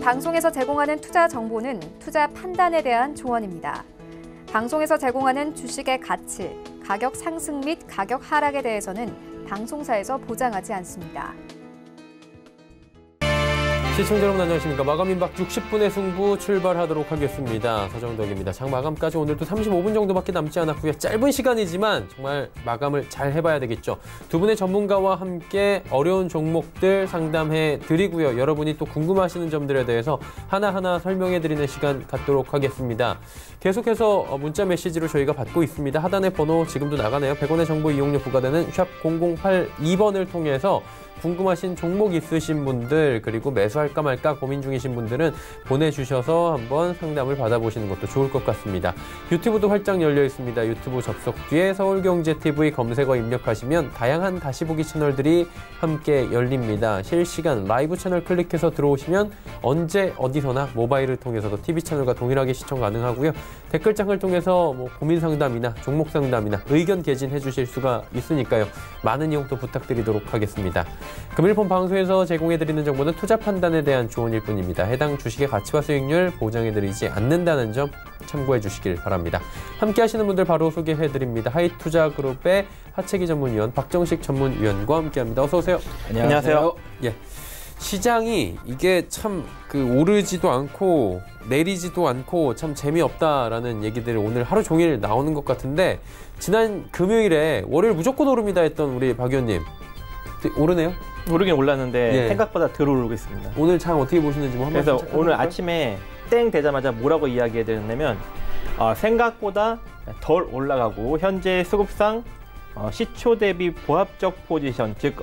방송에서 제공하는 투자 정보는 투자 판단에 대한 조언입니다. 방송에서 제공하는 주식의 가치, 가격 상승 및 가격 하락에 대해서는 방송사에서 보장하지 않습니다. 시청자 여러분 안녕하십니까. 마감 임박 60분의 승부 출발하도록 하겠습니다. 서정덕입니다. 장 마감까지 오늘도 35분 정도밖에 남지 않았고요. 짧은 시간이지만 정말 마감을 잘 해봐야 되겠죠. 두 분의 전문가와 함께 어려운 종목들 상담해 드리고요. 여러분이 또 궁금하시는 점들에 대해서 하나하나 설명해 드리는 시간 갖도록 하겠습니다. 계속해서 문자 메시지로 저희가 받고 있습니다. 하단의 번호 지금도 나가네요. 100원의 정보 이용료 부과되는 샵 0082번을 통해서 궁금하신 종목 있으신 분들 그리고 매수할까 말까 고민 중이신 분들은 보내주셔서 한번 상담을 받아보시는 것도 좋을 것 같습니다. 유튜브도 활짝 열려 있습니다. 유튜브 접속 뒤에 서울경제TV 검색어 입력하시면 다양한 다시보기 채널들이 함께 열립니다. 실시간 라이브 채널 클릭해서 들어오시면 언제 어디서나 모바일을 통해서도 TV 채널과 동일하게 시청 가능하고요. 댓글창을 통해서 고민 상담이나 종목 상담이나 의견 개진해 주실 수가 있으니까요. 많은 이용 또 부탁드리도록 하겠습니다. 금일폰 방송에서 제공해드리는 정보는 투자 판단에 대한 조언일 뿐입니다. 해당 주식의 가치와 수익률 보장해드리지 않는다는 점 참고해 주시길 바랍니다. 함께 하시는 분들 바로 소개해드립니다. 하이투자그룹의 하채기 전문위원 박정식 전문위원과 함께합니다. 어서 오세요. 안녕하세요. 예, 시장이 이게 참 오르지도 않고 내리지도 않고 참 재미없다라는 얘기들이 오늘 하루 종일 나오는 것 같은데 지난 금요일에 월요일 무조건 오릅니다 했던 우리 박 의원님. 오르네요? 오르긴 올랐는데 생각보다 덜 오르고 있습니다. 오늘 장 어떻게 보시는지 한번 그래서 오늘 아침에 땡 되자마자 뭐라고 이야기해야 되냐면 생각보다 덜 올라가고 현재 수급상 시초 대비 보합적 포지션, 즉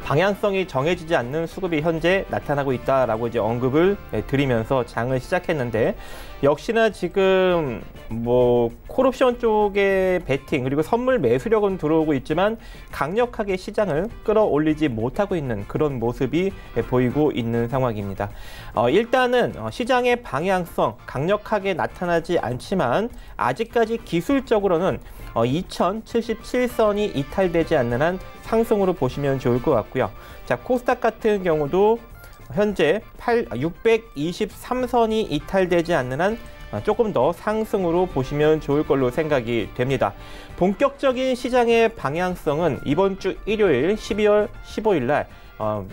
방향성이 정해지지 않는 수급이 현재 나타나고 있다라고 이제 언급을 드리면서 장을 시작했는데 역시나 지금 콜옵션 쪽의 베팅 그리고 선물 매수력은 들어오고 있지만 강력하게 시장을 끌어올리지 못하고 있는 그런 모습이 보이고 있는 상황입니다. 일단은 시장의 방향성 강력하게 나타나지 않지만 아직까지 기술적으로는 2077선이 이탈되지 않는 한 상승으로 보시면 좋을 것 같고요. 자, 코스닥 같은 경우도 현재 623선이 이탈되지 않는 한 조금 더 상승으로 보시면 좋을 걸로 생각이 됩니다. 본격적인 시장의 방향성은 이번 주 일요일 12월 15일 날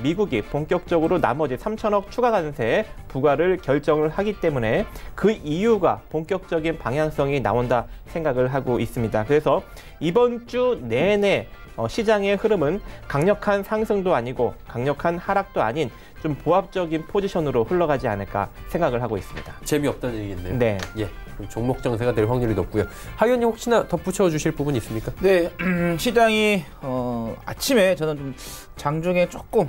미국이 본격적으로 나머지 3천억 추가 관세 부과를 결정을 하기 때문에 그 이유가 본격적인 방향성이 나온다 생각을 하고 있습니다. 그래서 이번 주 내내 시장의 흐름은 강력한 상승도 아니고 강력한 하락도 아닌 좀 보합적인 포지션으로 흘러가지 않을까 생각을 하고 있습니다. 재미없다는 얘기겠네요. 네. 예. 종목 정세가 될 확률이 높고요. 하 의원님 혹시나 덧붙여 주실 부분 있습니까? 네, 시장이 아침에 저는 좀 장중에 조금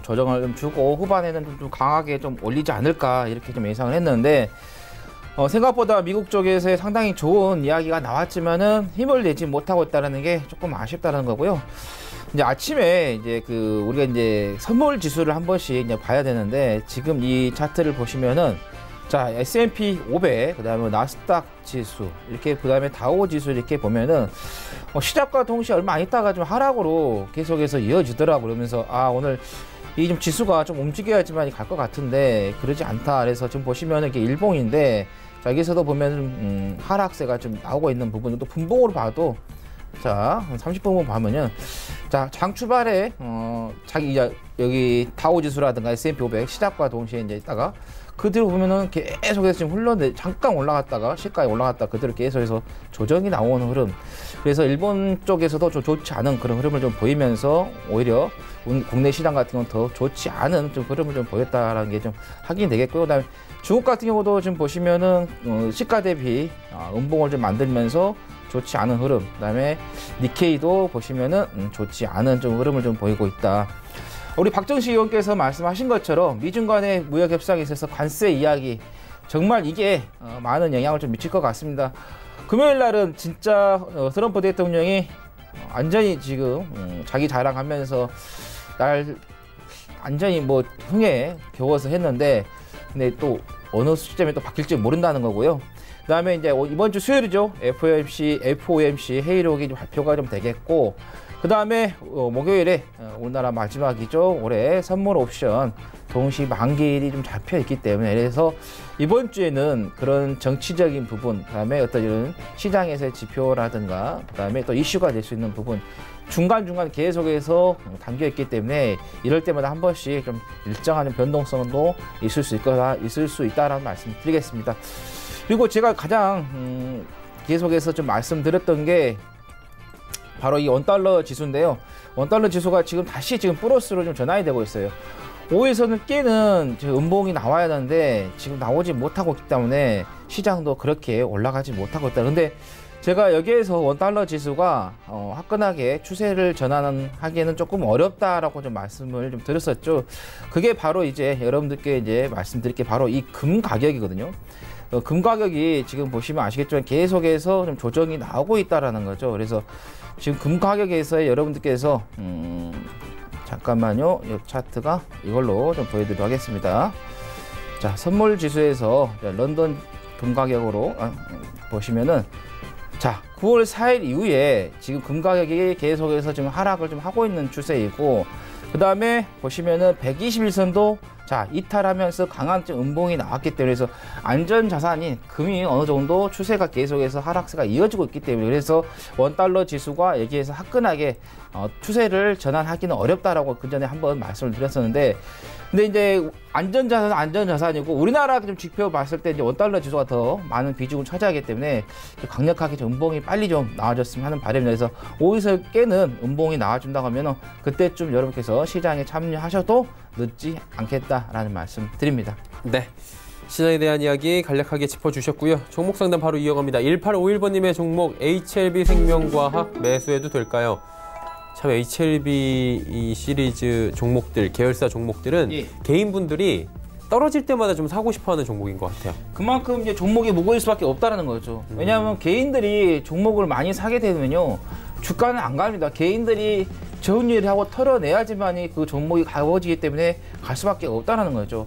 조정을 좀 주고 후반에는 좀 강하게 좀 올리지 않을까 이렇게 좀 예상을 했는데 생각보다 미국 쪽에서 상당히 좋은 이야기가 나왔지만은 힘을 내지 못하고 있다는 게 조금 아쉽다는 거고요. 이제 아침에 이제 우리가 이제 선물 지수를 한 번씩 이제 봐야 되는데 지금 이 차트를 보시면은 자, S&P 500, 그다음에 나스닥 지수, 이렇게 그다음에 다우 지수 이렇게 보면은 시작과 동시에 얼마 안 있다가 좀 하락으로 계속해서 이어지더라고. 그러면서 오늘 이 좀 지수가 좀 움직여야지만 갈 것 같은데 그러지 않다. 그래서 지금 보시면은 이게 일봉인데 자, 여기서도 보면 하락세가 좀 나오고 있는 부분도 분봉으로 봐도 자, 30분만 보면은 자, 장 초반에 여기 다우 지수라든가 S&P 500 시작과 동시에 이제 있다가 그대로 보면은 계속해서 지금 잠깐 올라갔다가 시가에 올라갔다 그대로 계속해서 조정이 나오는 흐름. 그래서 일본 쪽에서도 좀 좋지 않은 그런 흐름을 좀 보이면서 오히려 국내 시장 같은 경우는 더 좋지 않은 좀 흐름을 좀 보였다라는 게 좀 확인이 되겠고요. 그다음에 중국 같은 경우도 지금 보시면은 시가 대비 음봉을 좀 만들면서 좋지 않은 흐름. 그다음에 니케이도 보시면은 좋지 않은 좀 흐름을 좀 보이고 있다. 우리 박정식 의원께서 말씀하신 것처럼 미중 간의 무역 협상에 있어서 관세 이야기 정말 이게 많은 영향을 좀 미칠 것 같습니다. 금요일 날은 진짜 트럼프 대통령이 완전히 지금 자기 자랑하면서 날 완전히 흥에 겨워서 했는데 근데 또 어느 시점에 또 바뀔지 모른다는 거고요. 그다음에 이제 이번 주 수요일이죠. FOMC 회의록이 발표가 좀 되겠고, 그다음에 목요일에 우리나라 마지막이죠. 올해 선물 옵션 동시 만기일이 좀 잡혀 있기 때문에, 그래서 이번 주에는 그런 정치적인 부분, 그다음에 어떤 이런 시장에서의 지표라든가, 그다음에 또 이슈가 될 수 있는 부분 중간중간 계속해서 담겨 있기 때문에 이럴 때마다 한 번씩 좀 일정한 변동성도 있을 수 있다라는 말씀 드리겠습니다. 그리고 제가 가장 계속해서 좀 말씀드렸던 게 바로 이 원달러 지수인데요. 원달러 지수가 지금 다시 플러스로 좀 전환이 되고 있어요. 5일선을 깨는 음봉이 나와야 하는데 지금 나오지 못하고 있기 때문에 시장도 그렇게 올라가지 못하고 있다. 근데 제가 여기에서 원달러 지수가 화끈하게 추세를 전환하기에는 조금 어렵다라고 좀 말씀을 좀 드렸었죠. 그게 바로 이제 여러분들께 이제 말씀드릴 게 바로 이 금 가격이거든요. 금 가격이 지금 보시면 아시겠지만 계속해서 좀 조정이 나오고 있다라는 거죠. 그래서 지금 금 가격에서 여러분들께서 잠깐만요. 이 차트가 이걸로 좀 보여드리도록 하겠습니다. 자, 선물 지수에서 런던 금 가격으로 보시면은, 자, 9월 4일 이후에 지금 금 가격이 계속해서 지금 하락을 좀 하고 있는 추세이고, 그 다음에 보시면은 121선도 자, 이탈하면서 강한 음봉이 나왔기 때문에, 그래서 안전자산인 금이 어느 정도 추세가 계속해서 하락세가 이어지고 있기 때문에, 그래서 원달러 지수가 여기에서 화끈하게 추세를 전환하기는 어렵다라고 그 전에 한번 말씀을 드렸었는데, 근데 이제 안전자산이고 우리나라 좀 지표 봤을 때 이제 원달러 지수가 더 많은 비중을 차지하기 때문에 강력하게 좀 음봉이 빨리 좀 나와줬으면 하는 바람입니다. 그래서 5일선 깨는 음봉이 나와준다고 하면 그때쯤 여러분께서 시장에 참여하셔도 늦지 않겠다라는 말씀 드립니다. 네. 시장에 대한 이야기 간략하게 짚어주셨고요. 종목 상담 바로 이어갑니다. 1851번님의 종목 HLB 생명과학 매수해도 될까요? 참 HLB 이 시리즈 종목들, 계열사 종목들은 개인분들이 떨어질 때마다 좀 사고 싶어하는 종목인 것 같아요. 그만큼 이제 종목이 무거울 수밖에 없다는 거죠. 왜냐하면 개인들이 종목을 많이 사게 되면요, 주가는 안 갑니다. 개인들이 정리하고 털어내야지만이 그 종목이 가워지기 때문에 갈 수밖에 없다는 거죠.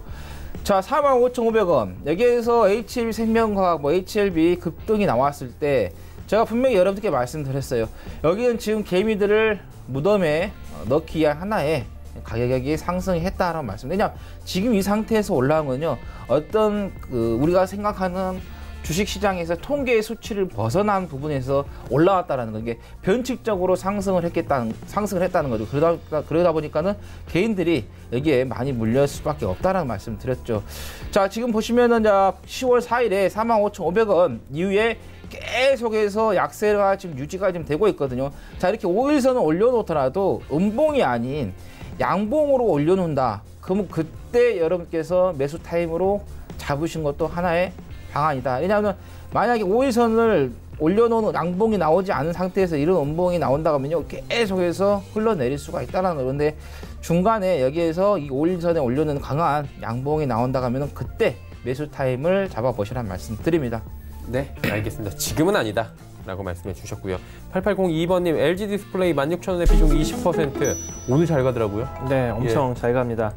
자, 45,500원. 여기에서 HLB 생명과학, HLB 급등이 나왔을 때 제가 분명히 여러분들께 말씀드렸어요. 여기는 지금 개미들을 무덤에 넣기 위한 하나의 가격이 상승했다라는 말씀. 왜냐하면 지금 이 상태에서 올라온 건요, 어떤 우리가 생각하는 주식시장에서 통계의 수치를 벗어난 부분에서 올라왔다라는 거, 이게 변칙적으로 상승을 했다는 거죠. 그러다 보니까는 개인들이 여기에 많이 물릴 수밖에 없다라는 말씀 드렸죠. 자, 지금 보시면은 자, 10월 4일에 45,500원 이후에 계속해서 약세가 지금 유지가 좀 되고 있거든요. 자, 이렇게 5일선을 올려놓더라도 음봉이 아닌 양봉으로 올려놓는다. 그러면 그때 여러분께서 매수 타임으로 잡으신 것도 하나의 방안이다. 왜냐하면 만약에 5일선을 올려놓은 양봉이 나오지 않은 상태에서 이런 음봉이 나온다고 하면요, 계속해서 흘러내릴 수가 있다는 거예요. 근데 중간에 여기에서 이 5일선에 올려놓은 강한 양봉이 나온다고 하면 그때 매수 타임을 잡아보시라는 말씀 드립니다. 네, 알겠습니다. 지금은 아니다 라고 말씀해 주셨고요. 8802번님, LG 디스플레이 16,000원의 비중 20%. 오늘 잘 가더라고요. 네, 엄청 잘 갑니다.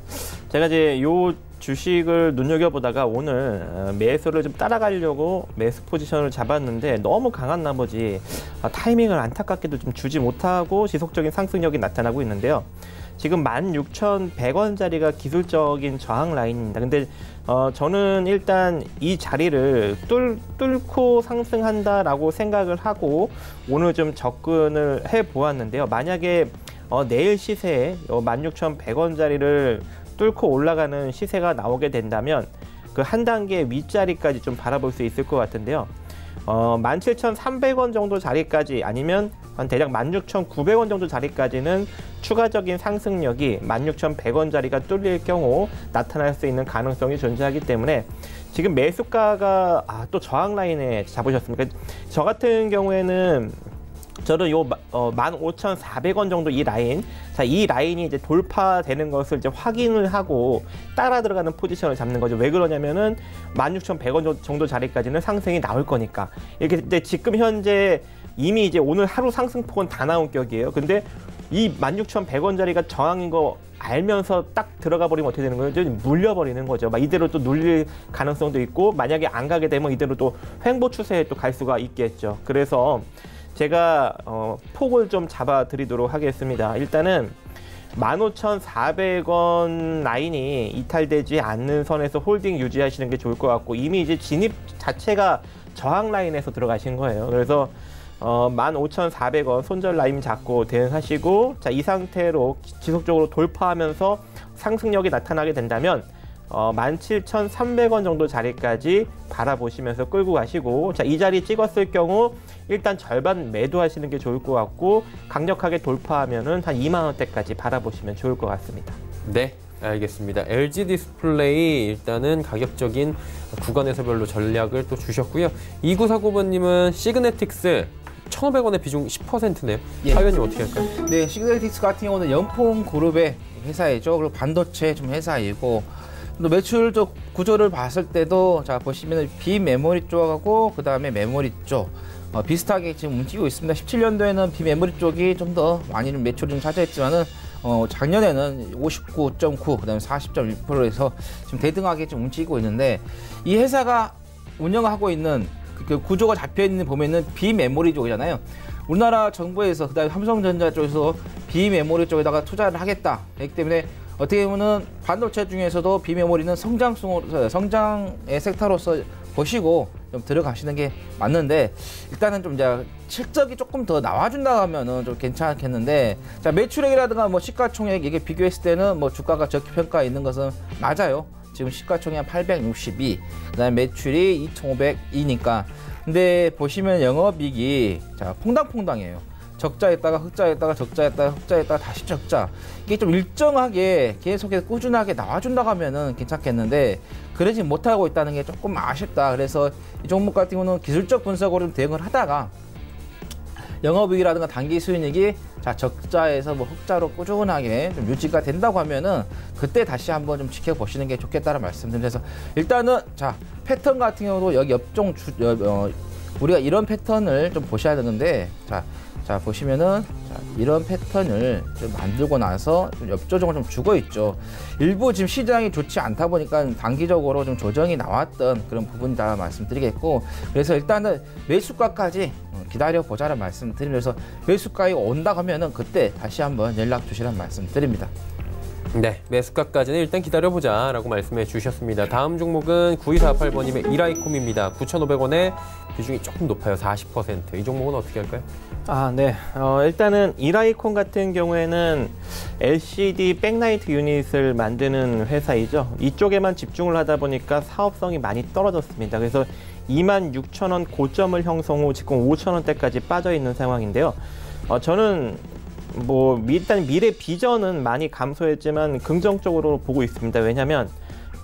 제가 이제 요 주식을 눈여겨보다가 오늘 매수를 좀 따라가려고 매수 포지션을 잡았는데 너무 강한 나머지 타이밍을 안타깝게도 좀 주지 못하고 지속적인 상승력이 나타나고 있는데요. 지금 16,100원짜리가 기술적인 저항 라인입니다. 근데 저는 일단 이 자리를 뚫고 상승한다라고 생각을 하고 오늘 좀 접근을 해 보았는데요. 만약에 내일 시세에 16,100원짜리를 뚫고 올라가는 시세가 나오게 된다면 그 한 단계 윗자리까지 좀 바라볼 수 있을 것 같은데요. 17,300원 정도 자리까지 아니면 한 대략 16,900원 정도 자리까지는 추가적인 상승력이 16,100원짜리가 뚫릴 경우 나타날 수 있는 가능성이 존재하기 때문에 지금 매수가가 또 저항 라인에 잡으셨습니까? 저 같은 경우에는 저는 요 15,400원 정도 이 라인, 자, 이 라인이 이제 돌파되는 것을 이제 확인을 하고 따라 들어가는 포지션을 잡는 거죠. 왜 그러냐면은 16,100원 정도 자리까지는 상승이 나올 거니까. 이렇게 이제 지금 현재 이미 이제 오늘 하루 상승폭은 다 나온 격이에요. 근데 이 16,100원짜리가 저항인 거 알면서 딱 들어가 버리면 어떻게 되는 거예요? 좀 물려버리는 거죠. 막 이대로 또 눌릴 가능성도 있고, 만약에 안 가게 되면 이대로 또 횡보 추세에 또 갈 수가 있겠죠. 그래서 제가 폭을 좀 잡아 드리도록 하겠습니다. 일단은 15,400원 라인이 이탈되지 않는 선에서 홀딩 유지하시는 게 좋을 것 같고, 이미 이제 진입 자체가 저항 라인에서 들어가신 거예요. 그래서 15,400원 손절 라인 잡고 대응하시고, 자, 이 상태로 지속적으로 돌파하면서 상승력이 나타나게 된다면 17,300원 정도 자리까지 바라보시면서 끌고 가시고, 자, 이 자리 찍었을 경우 일단 절반 매도하시는 게 좋을 것 같고, 강력하게 돌파하면은 한 2만 원대까지 바라보시면 좋을 것 같습니다. 네, 알겠습니다. LG 디스플레이 일단은 가격적인 구간에서별로 전략을 또 주셨고요. 2949번님은 시그네틱스 1,500원의 비중 10%네요. 예. 사위원님 어떻게 할까요? 네, 시그네틱스 같은 경우는 연풍 그룹의 회사이죠. 그리고 반도체 좀 회사이고, 또 매출적 구조를 봤을 때도 자 보시면 비메모리 쪽하고 그 다음에 메모리 쪽 비슷하게 지금 움직이고 있습니다. 17년도에는 비메모리 쪽이 좀 더 많이 매출을 좀 차지했지만은 작년에는 59.9, 그다음에 40.1%에서 지금 대등하게 좀 움직이고 있는데, 이 회사가 운영하고 있는 그 구조가 잡혀 있는 보면은 비메모리 쪽이잖아요. 우리나라 정부에서 그다음에 삼성전자 쪽에서 비메모리 쪽에다가 투자를 하겠다. 그렇기 때문에 어떻게 보면은 반도체 중에서도 비메모리는 성장의 섹터로서 보시고 좀 들어가시는 게 맞는데, 일단은 좀 이제 실적이 조금 더 나와준다 하면은 좀 괜찮겠는데, 자, 매출액이라든가 뭐 시가총액 이게 비교했을 때는 뭐 주가가 저평가 있는 것은 맞아요. 지금 시가총액 한 862, 그다음에 매출이 2,502니까. 근데 보시면 영업이익이 자 퐁당퐁당해요. 적자했다가 흑자했다가 적자했다가 흑자했다가 다시 적자. 이게 좀 일정하게 계속해서 꾸준하게 나와준다고 하면은 괜찮겠는데, 그러지 못하고 있다는 게 조금 아쉽다. 그래서 이 종목 같은 경우는 기술적 분석으로 좀 대응을 하다가 영업이익이라든가 단기 수익이 자 적자에서 뭐 흑자로 꾸준하게 좀 유지가 된다고 하면은 그때 다시 한번 좀 지켜보시는 게 좋겠다는 말씀드려서, 일단은 자 패턴 같은 경우도 여기 업종 우리가 이런 패턴을 좀 보셔야 되는데, 자 보시면은 자, 이런 패턴을 좀 만들고 나서 좀 옆조정을 좀 주고 있죠. 일부 지금 시장이 좋지 않다 보니까 단기적으로 좀 조정이 나왔던 그런 부분이다 말씀드리겠고, 그래서 일단은 매수가까지 기다려 보자는 말씀드리면서, 매수가에 온다 하면은 그때 다시 한번 연락 주시라는 말씀드립니다. 네, 매수가까지는 일단 기다려보자라고 말씀해 주셨습니다. 다음 종목은 9248번님의 이라이콤입니다. 9,500원에 비중이 조금 높아요. 40%. 이 종목은 어떻게 할까요? 네. 일단은 이라이콘 같은 경우에는 LCD 백라이트 유닛을 만드는 회사이죠. 이쪽에만 집중을 하다 보니까 사업성이 많이 떨어졌습니다. 그래서 26,000원 고점을 형성 후 지금 5,000원대까지 빠져 있는 상황인데요. 저는 뭐 일단 미래 비전은 많이 감소했지만 긍정적으로 보고 있습니다. 왜냐하면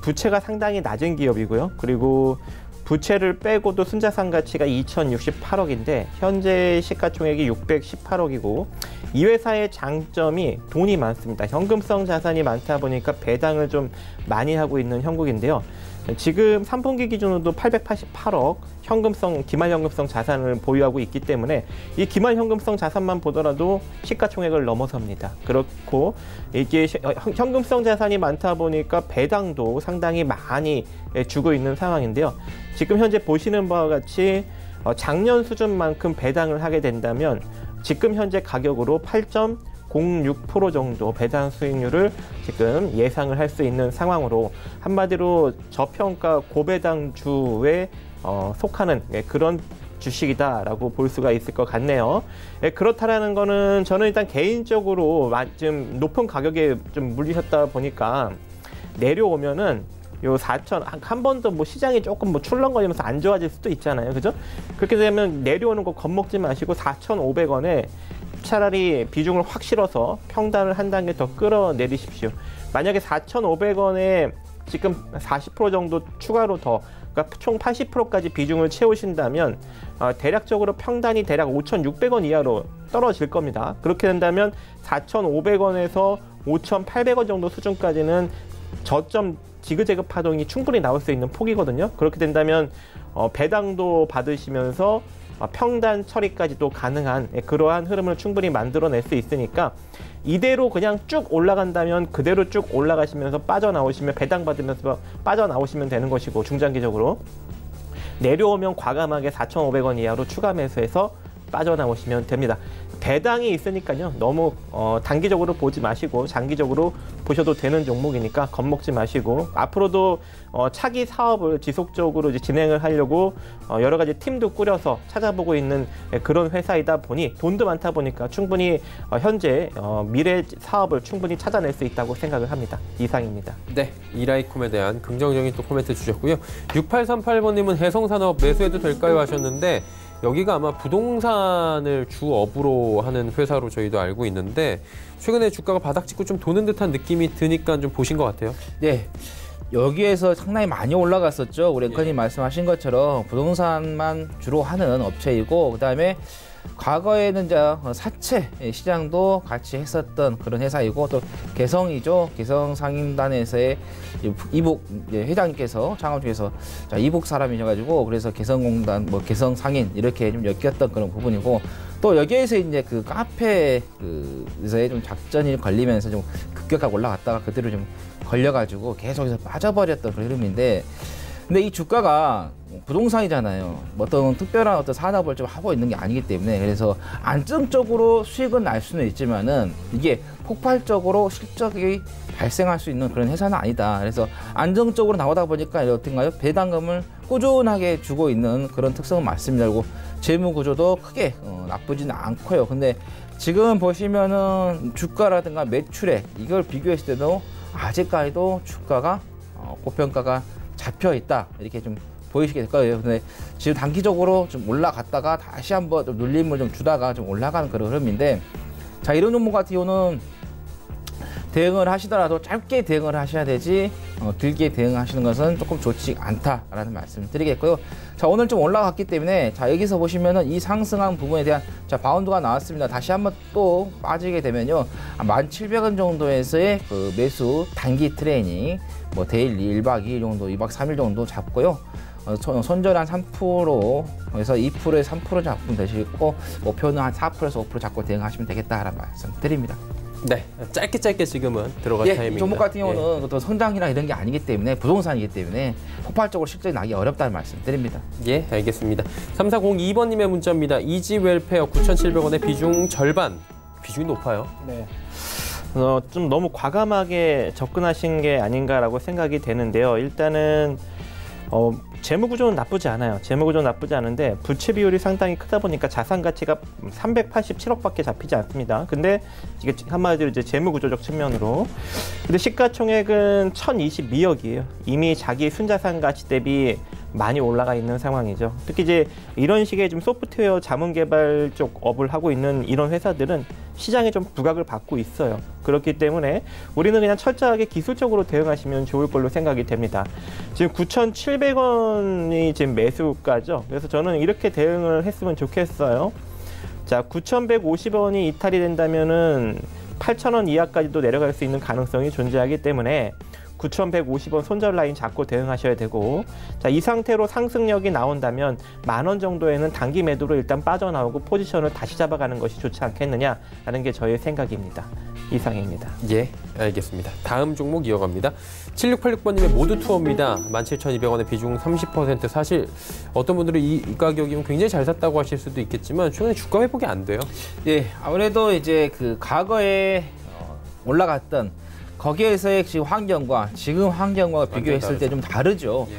부채가 상당히 낮은 기업이고요. 그리고 부채를 빼고도 순자산 가치가 2,068억인데 현재 시가총액이 618억이고, 이 회사의 장점이 돈이 많습니다. 현금성 자산이 많다 보니까 배당을 좀 많이 하고 있는 형국인데요. 지금 3분기 기준으로도 888억 현금성, 기말현금성 자산을 보유하고 있기 때문에 이 기말현금성 자산만 보더라도 시가총액을 넘어섭니다. 그렇고 이게 현금성 자산이 많다 보니까 배당도 상당히 많이 주고 있는 상황인데요. 지금 현재 보시는 바와 같이 작년 수준만큼 배당을 하게 된다면 지금 현재 가격으로 8.06% 정도 배당 수익률을 지금 예상을 할 수 있는 상황으로, 한마디로 저평가 고배당주에 속하는 그런 주식이다라고 볼 수가 있을 것 같네요. 그렇다라는 거는 저는 일단 개인적으로 좀 높은 가격에 좀 물리셨다 보니까 내려오면은 요 4,000 한 번 더 뭐 시장이 조금 뭐 출렁거리면서 안 좋아질 수도 있잖아요, 그죠? 그렇게 되면 내려오는 거 겁먹지 마시고 4,500원에 차라리 비중을 확 실어서 평단을 한 단계 더 끌어내리십시오. 만약에 4,500원에 지금 40% 정도 추가로 더, 그러니까 총 80%까지 비중을 채우신다면 대략적으로 평단이 대략 5,600원 이하로 떨어질 겁니다. 그렇게 된다면 4,500원에서 5,800원 정도 수준까지는 저점 지그재그 파동이 충분히 나올 수 있는 폭이거든요. 그렇게 된다면 배당도 받으시면서 평단 처리까지도 가능한 그러한 흐름을 충분히 만들어낼 수 있으니까 이대로 그냥 쭉 올라간다면 그대로 쭉 올라가시면서 빠져나오시면 배당받으면서 빠져나오시면 되는 것이고 중장기적으로 내려오면 과감하게 4,500원 이하로 추가 매수해서 빠져나오시면 됩니다. 배당이 있으니까요. 너무 단기적으로 보지 마시고 장기적으로 보셔도 되는 종목이니까 겁먹지 마시고 앞으로도 차기 사업을 지속적으로 이제 진행을 하려고 여러 가지 팀도 꾸려서 찾아보고 있는 그런 회사이다 보니 돈도 많다 보니까 충분히 현재 미래 사업을 충분히 찾아낼 수 있다고 생각을 합니다. 이상입니다. 네, 이라이콤에 대한 긍정적인 또 코멘트 주셨고요. 6838번님은 해성산업 매수해도 될까요 하셨는데 여기가 아마 부동산을 주업으로 하는 회사로 저희도 알고 있는데 최근에 주가가 바닥 찍고 좀 도는 듯한 느낌이 드니까 좀 보신 것 같아요. 네. 여기에서 상당히 많이 올라갔었죠. 우리 앵커님 말씀하신 것처럼 부동산만 주로 하는 업체이고 그다음에 과거에는 이제 사채 시장도 같이 했었던 그런 회사이고 또 개성이죠. 개성 상임단에서의 이북 회장님께서 창업주에서 이북 사람이셔가지고 그래서 개성공단 뭐 개성 상인 이렇게 좀 엮였던 그런 부분이고 또 여기에서 이제 그 카페 그에서의 좀 작전이 걸리면서 좀 급격하게 올라갔다가 그대로 좀 걸려가지고 계속해서 빠져버렸던 그런 흐름인데 근데 이 주가가 부동산이잖아요. 어떤 특별한 어떤 산업을 좀 하고 있는 게 아니기 때문에 그래서 안정적으로 수익은 날 수는 있지만은 이게 폭발적으로 실적이 발생할 수 있는 그런 회사는 아니다. 그래서 안정적으로 나오다 보니까 어떤가요? 배당금을 꾸준하게 주고 있는 그런 특성은 맞습니다. 그리고 재무 구조도 크게 나쁘지는 않고요. 근데 지금 보시면은 주가라든가 매출액 이걸 비교했을 때도 아직까지도 주가가 고평가가 잡혀 있다 이렇게 좀 보이시게 될 거예요. 근데 지금 단기적으로 좀 올라갔다가 다시 한번 좀 눌림을 좀 주다가 좀 올라가는 그런 흐름인데 자 이런 종목 같은 경우는 대응을 하시더라도 짧게 대응을 하셔야 되지 길게 대응하시는 것은 조금 좋지 않다라는 말씀을 드리겠고요. 자 오늘 좀 올라갔기 때문에 자 여기서 보시면은 이 상승한 부분에 대한 자 바운드가 나왔습니다. 다시 한번 또 빠지게 되면요 1,700원 정도에서의 그 매수 단기 트레이닝 뭐 데일리 1박 2일 정도 2박 3일 정도 잡고요. 손절 한 3%에서 2%에 3% 잡으면 되시고 목표는 한 4%에서 5% 잡고 대응하시면 되겠다라는 말씀 드립니다. 네, 짧게 지금은 들어갈 타이밍입니다. 종목 같은 경우는 또 성장이나 이런 게 아니기 때문에 부동산이기 때문에 폭발적으로 실적이 나기 어렵다는 말씀 드립니다. 예, 알겠습니다. 3402번님의 문자입니다. 이지 웰페어 9,700원의 비중 절반. 비중이 높아요. 네. 좀 너무 과감하게 접근하신 게 아닌가라고 생각이 되는데요. 일단은 재무 구조는 나쁘지 않아요. 재무 구조는 나쁘지 않은데 부채 비율이 상당히 크다 보니까 자산 가치가 387억밖에 잡히지 않습니다. 근데 이게 한마디로 이제 재무 구조적 측면으로 근데 시가총액은 1,022억이에요. 이미 자기 순자산 가치 대비 많이 올라가 있는 상황이죠. 특히 이제 이런 식의 좀 소프트웨어 자문 개발 쪽 업을 하고 있는 이런 회사들은 시장에 좀 부각을 받고 있어요. 그렇기 때문에 우리는 그냥 철저하게 기술적으로 대응하시면 좋을 걸로 생각이 됩니다. 지금 9,700원이 지금 매수가죠. 그래서 저는 이렇게 대응을 했으면 좋겠어요. 자, 9,150원이 이탈이 된다면은 8,000원 이하까지도 내려갈 수 있는 가능성이 존재하기 때문에 9,150원 손절 라인 잡고 대응하셔야 되고 자, 이 상태로 상승력이 나온다면 10,000원 정도에는 단기 매도로 일단 빠져나오고 포지션을 다시 잡아가는 것이 좋지 않겠느냐라는 게 저의 생각입니다. 이상입니다. 예, 알겠습니다. 다음 종목 이어갑니다. 7686번님의 모두 투어입니다. 17,200원의 비중 30%. 사실 어떤 분들은 이 가격이면 굉장히 잘 샀다고 하실 수도 있겠지만 최근에 주가 회복이 안 돼요. 예, 아무래도 이제 그 과거에 올라갔던 거기에서의 지금 환경과 지금 환경과 비교했을 때 좀 다르죠. 예.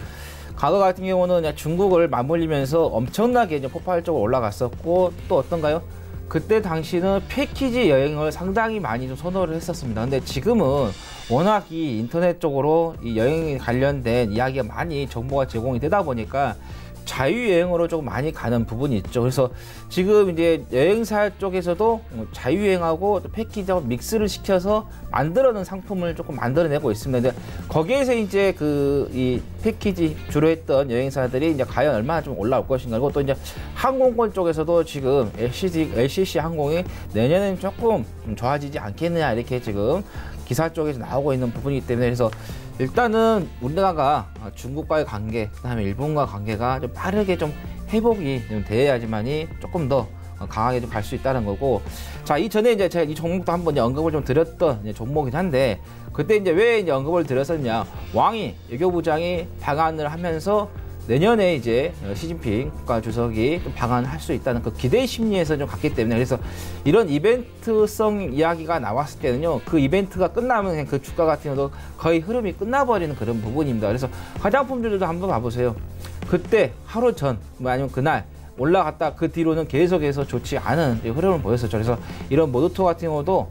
과거 같은 경우는 중국을 맞물리면서 엄청나게 이제 폭발적으로 올라갔었고 또 어떤가요? 그때 당시는 패키지 여행을 상당히 많이 좀 선호를 했었습니다. 근데 지금은 워낙 이 인터넷 쪽으로 이 여행 관련된 이야기가 많이 정보가 제공이 되다 보니까 자유여행으로 조금 많이 가는 부분이 있죠. 그래서 지금 이제 여행사 쪽에서도 자유여행하고 패키지하고 믹스를 시켜서 만들어낸 상품을 조금 만들어내고 있습니다. 근데 거기에서 이제 이 패키지 주로 했던 여행사들이 이제 과연 얼마나 좀 올라올 것인가. 그리고 또 이제 항공권 쪽에서도 지금 LCC 항공이 내년에는 조금 좀 좋아지지 않겠느냐 이렇게 지금 기사 쪽에서 나오고 있는 부분이기 때문에 그래서 일단은 우리나라가 중국과의 관계, 그다음에 일본과 관계가 좀 빠르게 좀 회복이 좀 돼야지만이 조금 더 강하게 좀 갈 수 있다는 거고. 자, 이전에 이제 제가 이 종목도 한번 언급을 좀 드렸던 종목이긴 한데, 그때 이제 왜 이제 언급을 드렸었냐. 왕이, 외교부장이 방한을 하면서 내년에 이제 시진핑 국가주석이 좀 방한을 할 수 있다는 그 기대 심리에서 좀 갔기 때문에, 그래서 이런 이벤트성 이야기가 나왔을 때는요, 그 이벤트가 끝나면 그냥 그 주가 같은 경우도 거의 흐름이 끝나버리는 그런 부분입니다. 그래서 화장품들도 한번 봐보세요. 그때 하루 전, 아니면 그날 올라갔다 그 뒤로는 계속해서 좋지 않은 흐름을 보였었죠. 그래서 이런 모더토 같은 경우도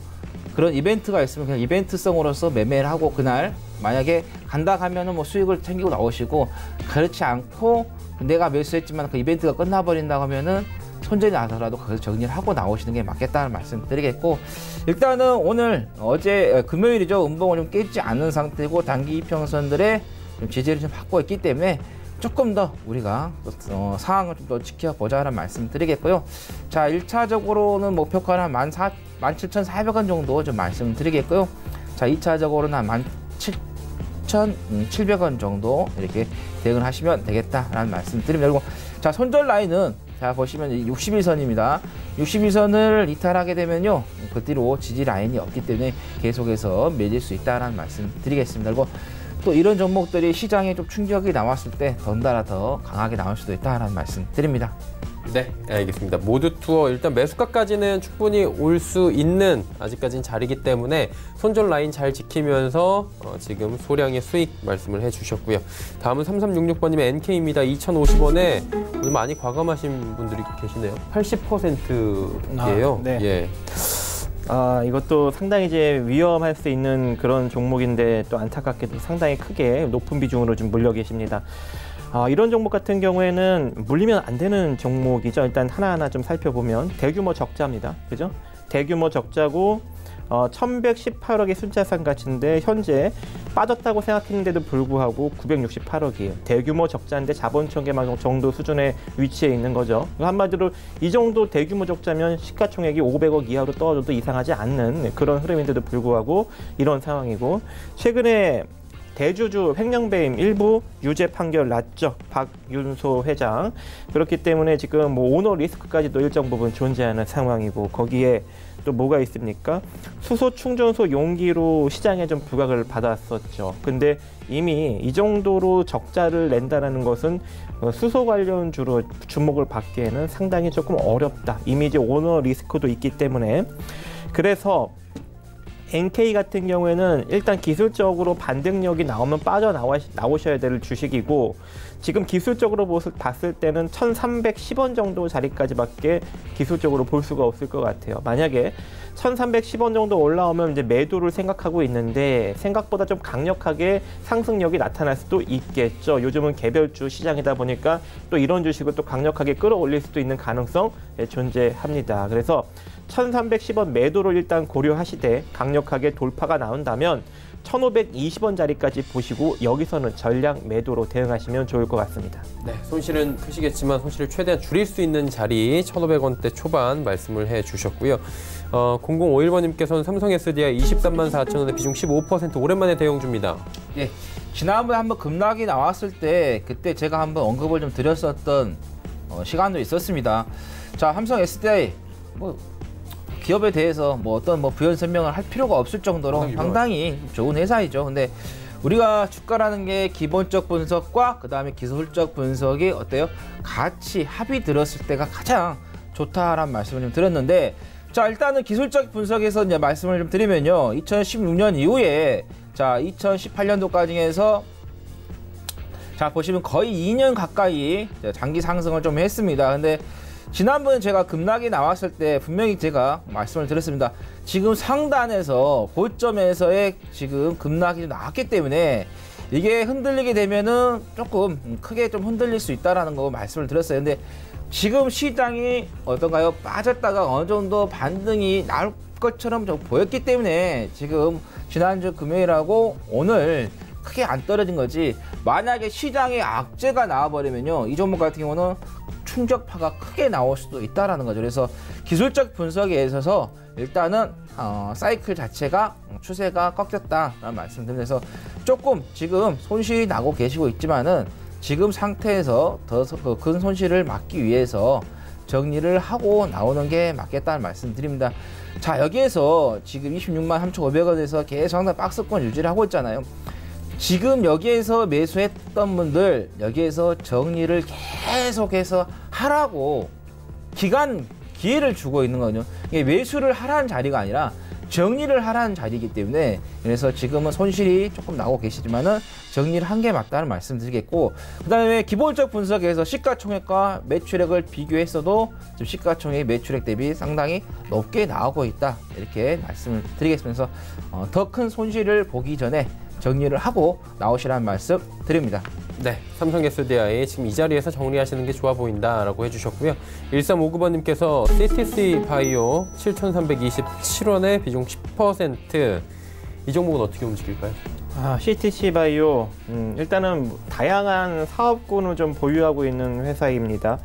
그런 이벤트가 있으면 그냥 이벤트성으로서 매매를 하고, 그날 만약에 간다 하면은 뭐 수익을 챙기고 나오시고, 그렇지 않고 내가 매수했지만 그 이벤트가 끝나버린다고 하면은 손절이 나더라도 거기서 정리를 하고 나오시는 게 맞겠다는 말씀 드리겠고, 일단은 오늘 어제 금요일이죠. 음봉을 좀 깨지 않은 상태고 단기 이평선들의 좀 지지를 좀 받고 있기 때문에 조금 더 우리가 상황을 좀 더 지켜보자는 말씀 드리겠고요. 자, 1차적으로는 목표가는 한 17,400원 정도 좀 말씀드리겠고요. 자, 2차적으로는 한 17,700원 정도 이렇게 대응을 하시면 되겠다라는 말씀 드립니다. 그리고 자, 손절 라인은 자, 보시면 61선입니다. 61선을 이탈하게 되면요, 그 뒤로 지지 라인이 없기 때문에 계속해서 매질 수 있다는 말씀 드리겠습니다. 그리고 또 이런 종목들이 시장에 좀 충격이 나왔을 때 덩달아 더 강하게 나올 수도 있다는 말씀 드립니다. 네, 알겠습니다. 모두 투어 일단 매수가까지는 충분히 올 수 있는 아직까지는 자리이기 때문에 손절 라인 잘 지키면서 지금 소량의 수익 말씀을 해주셨고요. 다음은 3366번님의 NK입니다. 2,050원에 오늘 많이 과감하신 분들이 계시네요. 80%예요. 네. 예. 이것도 상당히 이제 위험할 수 있는 그런 종목인데, 또 안타깝게도 상당히 크게 높은 비중으로 좀 물려 계십니다. 이런 종목 같은 경우에는 물리면 안 되는 종목이죠. 일단 하나하나 좀 살펴보면 대규모 적자입니다. 그죠? 대규모 적자고 1118억의 순자산 가치인데 현재 빠졌다고 생각했는데도 불구하고 968억이에요. 대규모 적자인데 자본 총계망 정도 수준의 위치에 있는 거죠. 한마디로 이 정도 대규모 적자면 시가총액이 500억 이하로 떨어져도 이상하지 않는 그런 흐름인데도 불구하고 이런 상황이고, 최근에 대주주 횡령배임 일부 유죄 판결 났죠. 박윤소 회장. 그렇기 때문에 지금 뭐 오너 리스크까지도 일정 부분 존재하는 상황이고, 거기에 또 뭐가 있습니까? 수소 충전소 용기로 시장에 좀 부각을 받았었죠. 근데 이미 이 정도로 적자를 낸다는 것은 수소 관련주로 주목을 받기에는 상당히 조금 어렵다. 이미 이제 오너 리스크도 있기 때문에. 그래서 NK 같은 경우에는 일단 기술적으로 반등력이 나오면 빠져나오셔야 될 주식이고, 지금 기술적으로 봤을 때는 1310원 정도 자리까지밖에 기술적으로 볼 수가 없을 것 같아요. 만약에 1310원 정도 올라오면 이제 매도를 생각하고 있는데, 생각보다 좀 강력하게 상승력이 나타날 수도 있겠죠. 요즘은 개별주 시장이다 보니까 또 이런 주식을 또 강력하게 끌어올릴 수도 있는 가능성 존재합니다. 그래서 1310원 매도를 일단 고려하시되, 강력하게 돌파가 나온다면 1520원 자리까지 보시고 여기서는 전량 매도로 대응하시면 좋을 것 같습니다. 네, 손실은 크시겠지만 손실을 최대한 줄일 수 있는 자리 1,500원대 초반 말씀을 해주셨고요. 0051번님께서는 삼성 SDI 23만 4천원에 비중 15% 오랜만에 대응 줍니다. 예, 지난번에 한번 급락이 나왔을 때 그때 제가 한번 언급을 좀 드렸었던 시간도 있었습니다. 자, 삼성 SDI 기업에 대해서 어떤 부연 설명을 할 필요가 없을 정도로 상당히 좋은 회사이죠. 근데 우리가 주가라는 게 기본적 분석과 그 다음에 기술적 분석이 어때요? 같이 합이 들었을 때가 가장 좋다라는 말씀을 좀 드렸는데, 자, 일단은 기술적 분석에서 이제 말씀을 좀 드리면요, 2016년 이후에 자 2018년도까지 해서 자 보시면 거의 2년 가까이 장기 상승을 좀 했습니다. 근데 지난번에 제가 급락이 나왔을 때 분명히 제가 말씀을 드렸습니다. 지금 상단에서 고점에서의 지금 급락이 나왔기 때문에 이게 흔들리게 되면은 조금 크게 좀 흔들릴 수 있다라는 거 말씀을 드렸어요. 근데 지금 시장이 어떤가요? 빠졌다가 어느 정도 반등이 나올 것처럼 좀 보였기 때문에 지금 지난주 금요일하고 오늘 크게 안 떨어진 거지, 만약에 시장에 악재가 나와버리면요, 이 종목 같은 경우는 충격파가 크게 나올 수도 있다라는 거죠. 그래서 기술적 분석에 있어서 일단은 사이클 자체가 추세가 꺾였다라는 말씀드리면서 조금 지금 손실이 나고 계시고 있지만은 지금 상태에서 더 큰 손실을 막기 위해서 정리를 하고 나오는 게 맞겠다는 말씀드립니다. 자, 여기에서 지금 26만 3,500원에서 계속 상당히 박스권 유지를 하고 있잖아요. 지금 여기에서 매수했던 분들 여기에서 정리를 계속해서 하라고 기회를 주고 있는 거거든요. 이게 매수를 하라는 자리가 아니라 정리를 하라는 자리이기 때문에, 그래서 지금은 손실이 조금 나고 계시지만은 정리를 한 게 맞다는 말씀드리겠고, 그 다음에 기본적 분석에서 시가총액과 매출액을 비교했어도 지금 시가총액 매출액 대비 상당히 높게 나오고 있다, 이렇게 말씀을 드리겠습니다. 더 큰 손실을 보기 전에 정리를 하고 나오시라는 말씀 드립니다. 네, 삼성 SDI 지금 이 자리에서 정리하시는 게 좋아 보인다라고 해주셨고요. 1359번님께서 CTC 바이오 7,327원에 비중 10%. 이 종목은 어떻게 움직일까요? CTC 바이오 일단은 다양한 사업군을 좀 보유하고 있는 회사입니다.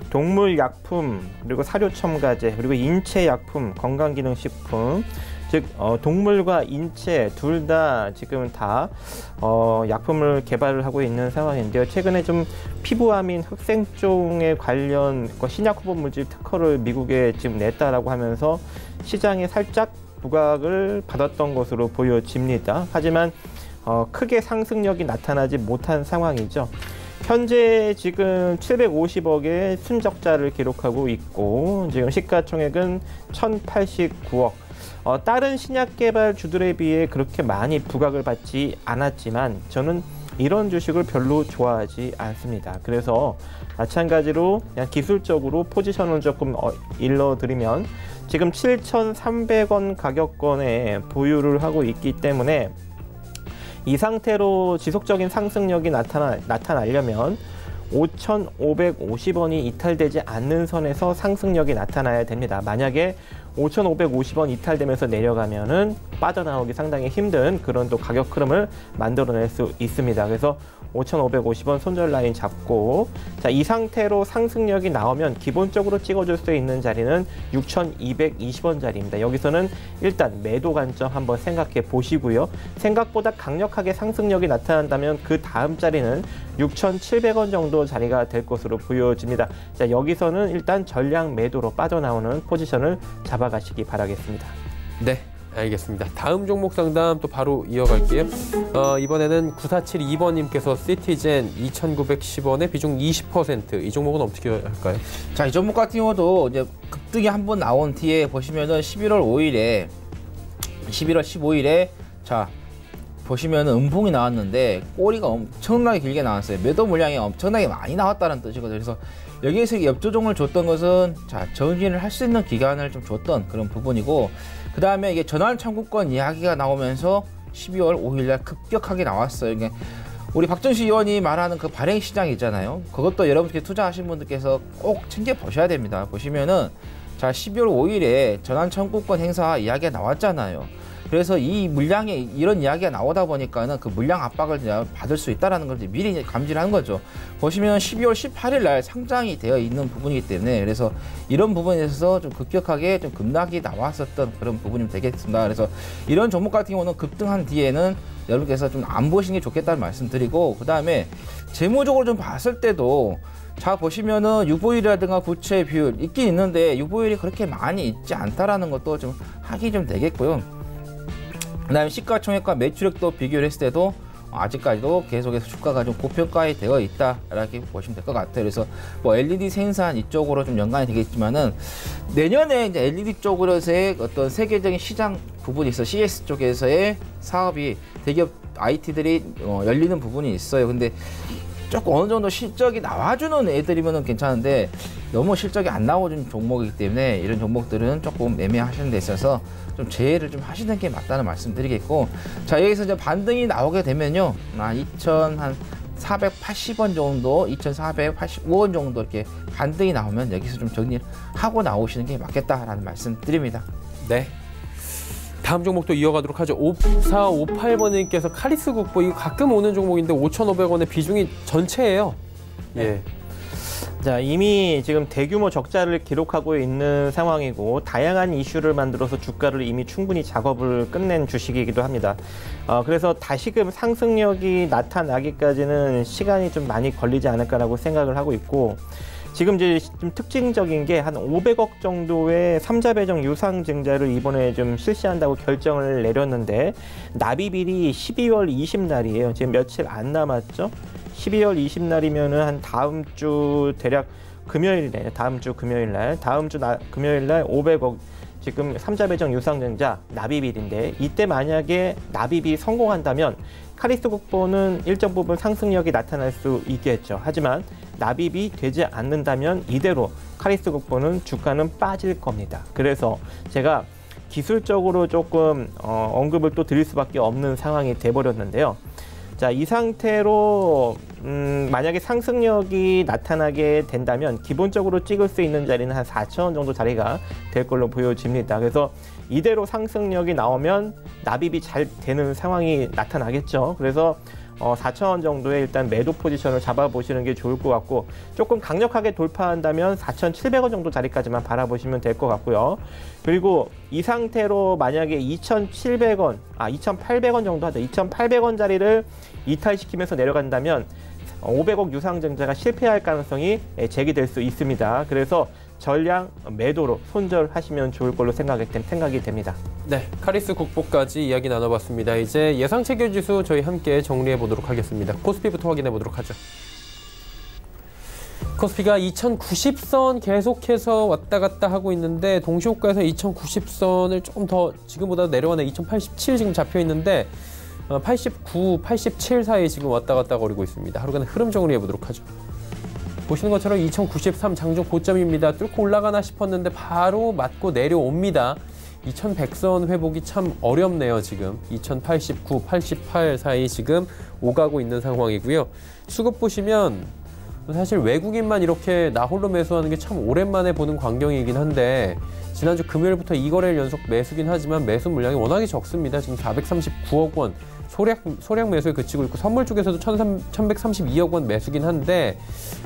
동물 약품, 그리고 사료 첨가제, 그리고 인체 약품, 건강기능식품, 즉 동물과 인체 둘 다 지금 다 약품을 개발을 하고 있는 상황인데요. 최근에 좀 피부암인 흑생종에 관련 신약 후보 물질 특허를 미국에 지금 냈다라고 하면서 시장에 살짝 부각을 받았던 것으로 보여집니다. 하지만 크게 상승력이 나타나지 못한 상황이죠. 현재 지금 750억의 순적자를 기록하고 있고, 지금 시가총액은 1,089억. 다른 신약 개발주들에 비해 그렇게 많이 부각을 받지 않았지만 저는 이런 주식을 별로 좋아하지 않습니다. 그래서 마찬가지로 그냥 기술적으로 포지션을 조금 일러드리면, 지금 7,300원 가격권에 보유를 하고 있기 때문에 이 상태로 지속적인 상승력이 나타나려면 5,550원이 이탈되지 않는 선에서 상승력이 나타나야 됩니다. 만약에 5,550원 이탈되면서 내려가면은 빠져나오기 상당히 힘든 그런 또 가격 흐름을 만들어낼 수 있습니다. 그래서 5,550원 손절 라인 잡고, 자, 이 상태로 상승력이 나오면 기본적으로 찍어줄 수 있는 자리는 6,220원 자리입니다. 여기서는 일단 매도 관점 한번 생각해 보시고요. 생각보다 강력하게 상승력이 나타난다면 그 다음 자리는 6,700원 정도 자리가 될 것으로 보여집니다. 자, 여기서는 일단 전량 매도로 빠져나오는 포지션을 잡아가시기 바라겠습니다. 네, 알겠습니다. 다음 종목 상담 또 바로 이어갈게요. 이번에는 9472번님께서 시티젠 2,910원에 비중 20%. 이 종목은 어떻게 할까요? 자, 이 종목 같은 경우도 이제 급등이 한번 나온 뒤에 보시면은 11월 15일에 자, 보시면은 음봉이 나왔는데 꼬리가 엄청나게 길게 나왔어요. 매도 물량이 엄청나게 많이 나왔다는 뜻이거든요. 그래서 여기에서 엽조종을 줬던 것은 자, 정진을 할 수 있는 기간을 좀 줬던 그런 부분이고, 그 다음에 이게 전환 청구권 이야기가 나오면서 12월 5일날 급격하게 나왔어요. 이게 우리 박정식 의원이 말하는 그 발행 시장 있잖아요. 그것도 여러분께 투자하신 분들께서 꼭 챙겨 보셔야 됩니다. 보시면은 자, 12월 5일에 전환 청구권 행사 이야기가 나왔잖아요. 그래서 이 물량에 이런 이야기가 나오다 보니까는 그 물량 압박을 받을 수 있다는 걸 미리 감지를 한 거죠. 보시면 12월 18일 날 상장이 되어 있는 부분이기 때문에, 그래서 이런 부분에 있어서 좀 급격하게 좀 급락이 나왔었던 그런 부분이 되겠습니다. 그래서 이런 종목 같은 경우는 급등한 뒤에는 여러분께서 좀 안 보시는 게 좋겠다는 말씀드리고, 그 다음에 재무적으로 좀 봤을 때도 자, 보시면은 유보율이라든가 부채 비율 있긴 있는데 유보율이 그렇게 많이 있지 않다라는 것도 좀 확인이 좀 되겠고요. 그 다음에 시가총액과 매출액도 비교를 했을 때도 아직까지도 계속해서 주가가 좀 고평가에 되어 있다라고 보시면 될 것 같아요. 그래서 뭐 LED 생산 이쪽으로 좀 연관이 되겠지만은 내년에 이제 LED 쪽으로서의 어떤 세계적인 시장 부분이 있어, CS 쪽에서의 사업이 대기업 IT들이 열리는 부분이 있어요. 근데 조금 어느 정도 실적이 나와주는 애들이면 괜찮은데 너무 실적이 안 나와주는 종목이기 때문에 이런 종목들은 조금 애매하시는 데 있어서 좀 제외를 좀 하시는 게 맞다는 말씀드리겠고, 자, 여기서 이제 반등이 나오게 되면요, 2,480원 정도, 2,485원 정도 이렇게 반등이 나오면 여기서 좀 정리를 하고 나오시는 게 맞겠다라는 말씀드립니다. 네. 다음 종목도 이어가도록 하죠. 5458번님께서 카리스 국보, 이거 가끔 오는 종목인데 5,500원의 비중이 전체예요. 예. 자, 이미 지금 대규모 적자를 기록하고 있는 상황이고 다양한 이슈를 만들어서 주가를 이미 충분히 작업을 끝낸 주식이기도 합니다. 그래서 다시금 상승력이 나타나기까지는 시간이 좀 많이 걸리지 않을까라고 생각을 하고 있고, 지금 이제 좀 특징적인 게 한 500억 정도의 3자 배정 유상 증자를 이번에 좀 실시한다고 결정을 내렸는데, 납입일이 12월 20날이에요. 지금 며칠 안 남았죠? 12월 20날이면은 한 다음 주 대략 금요일이네. 다음 주 금요일 날, 금요일 날 500억 지금 3자 배정 유상증자 납입일인데, 이때 만약에 납입이 성공한다면 카리스 국보는 일정 부분 상승력이 나타날 수 있겠죠. 하지만 납입이 되지 않는다면 이대로 카리스 국보는 주가는 빠질 겁니다. 그래서 제가 기술적으로 조금 언급을 또 드릴 수밖에 없는 상황이 돼버렸는데요. 자, 이 상태로 만약에 상승력이 나타나게 된다면 기본적으로 찍을 수 있는 자리는 한 4,000원 정도 자리가 될 걸로 보여집니다. 그래서 이대로 상승력이 나오면 납입이 잘 되는 상황이 나타나겠죠. 그래서 4,000원 정도의 일단 매도 포지션을 잡아보시는 게 좋을 것 같고, 조금 강력하게 돌파한다면 4,700원 정도 자리까지만 바라보시면 될 것 같고요. 그리고 이 상태로 만약에 2,800원 정도 하죠. 2,800원 자리를 이탈시키면서 내려간다면 500억 유상증자가 실패할 가능성이 제기될 수 있습니다. 그래서 전량 매도로 손절하시면 좋을 걸로 생각이 됩니다. 네, 카리스 국보까지 이야기 나눠봤습니다. 이제 예상 체결 지수 저희 함께 정리해 보도록 하겠습니다. 코스피부터 확인해 보도록 하죠. 코스피가 2090선 계속해서 왔다 갔다 하고 있는데, 동시호가에서 2090선을 조금 더 지금보다 내려가는 2087 지금 잡혀 있는데 89, 87 사이에 지금 왔다 갔다 거리고 있습니다. 하루간의 흐름 정리해 보도록 하죠. 보시는 것처럼 2093 장중 고점입니다. 뚫고 올라가나 싶었는데 바로 맞고 내려옵니다. 2100선 회복이 참 어렵네요. 지금 2089, 88 사이 지금 오가고 있는 상황이고요. 수급 보시면 사실 외국인만 이렇게 나홀로 매수하는 게 참 오랜만에 보는 광경이긴 한데, 지난주 금요일부터 2거래일 연속 매수긴 하지만 매수 물량이 워낙에 적습니다. 지금 439억 원 소량 매수에 그치고 있고, 선물 쪽에서도 1132억 원 매수긴 한데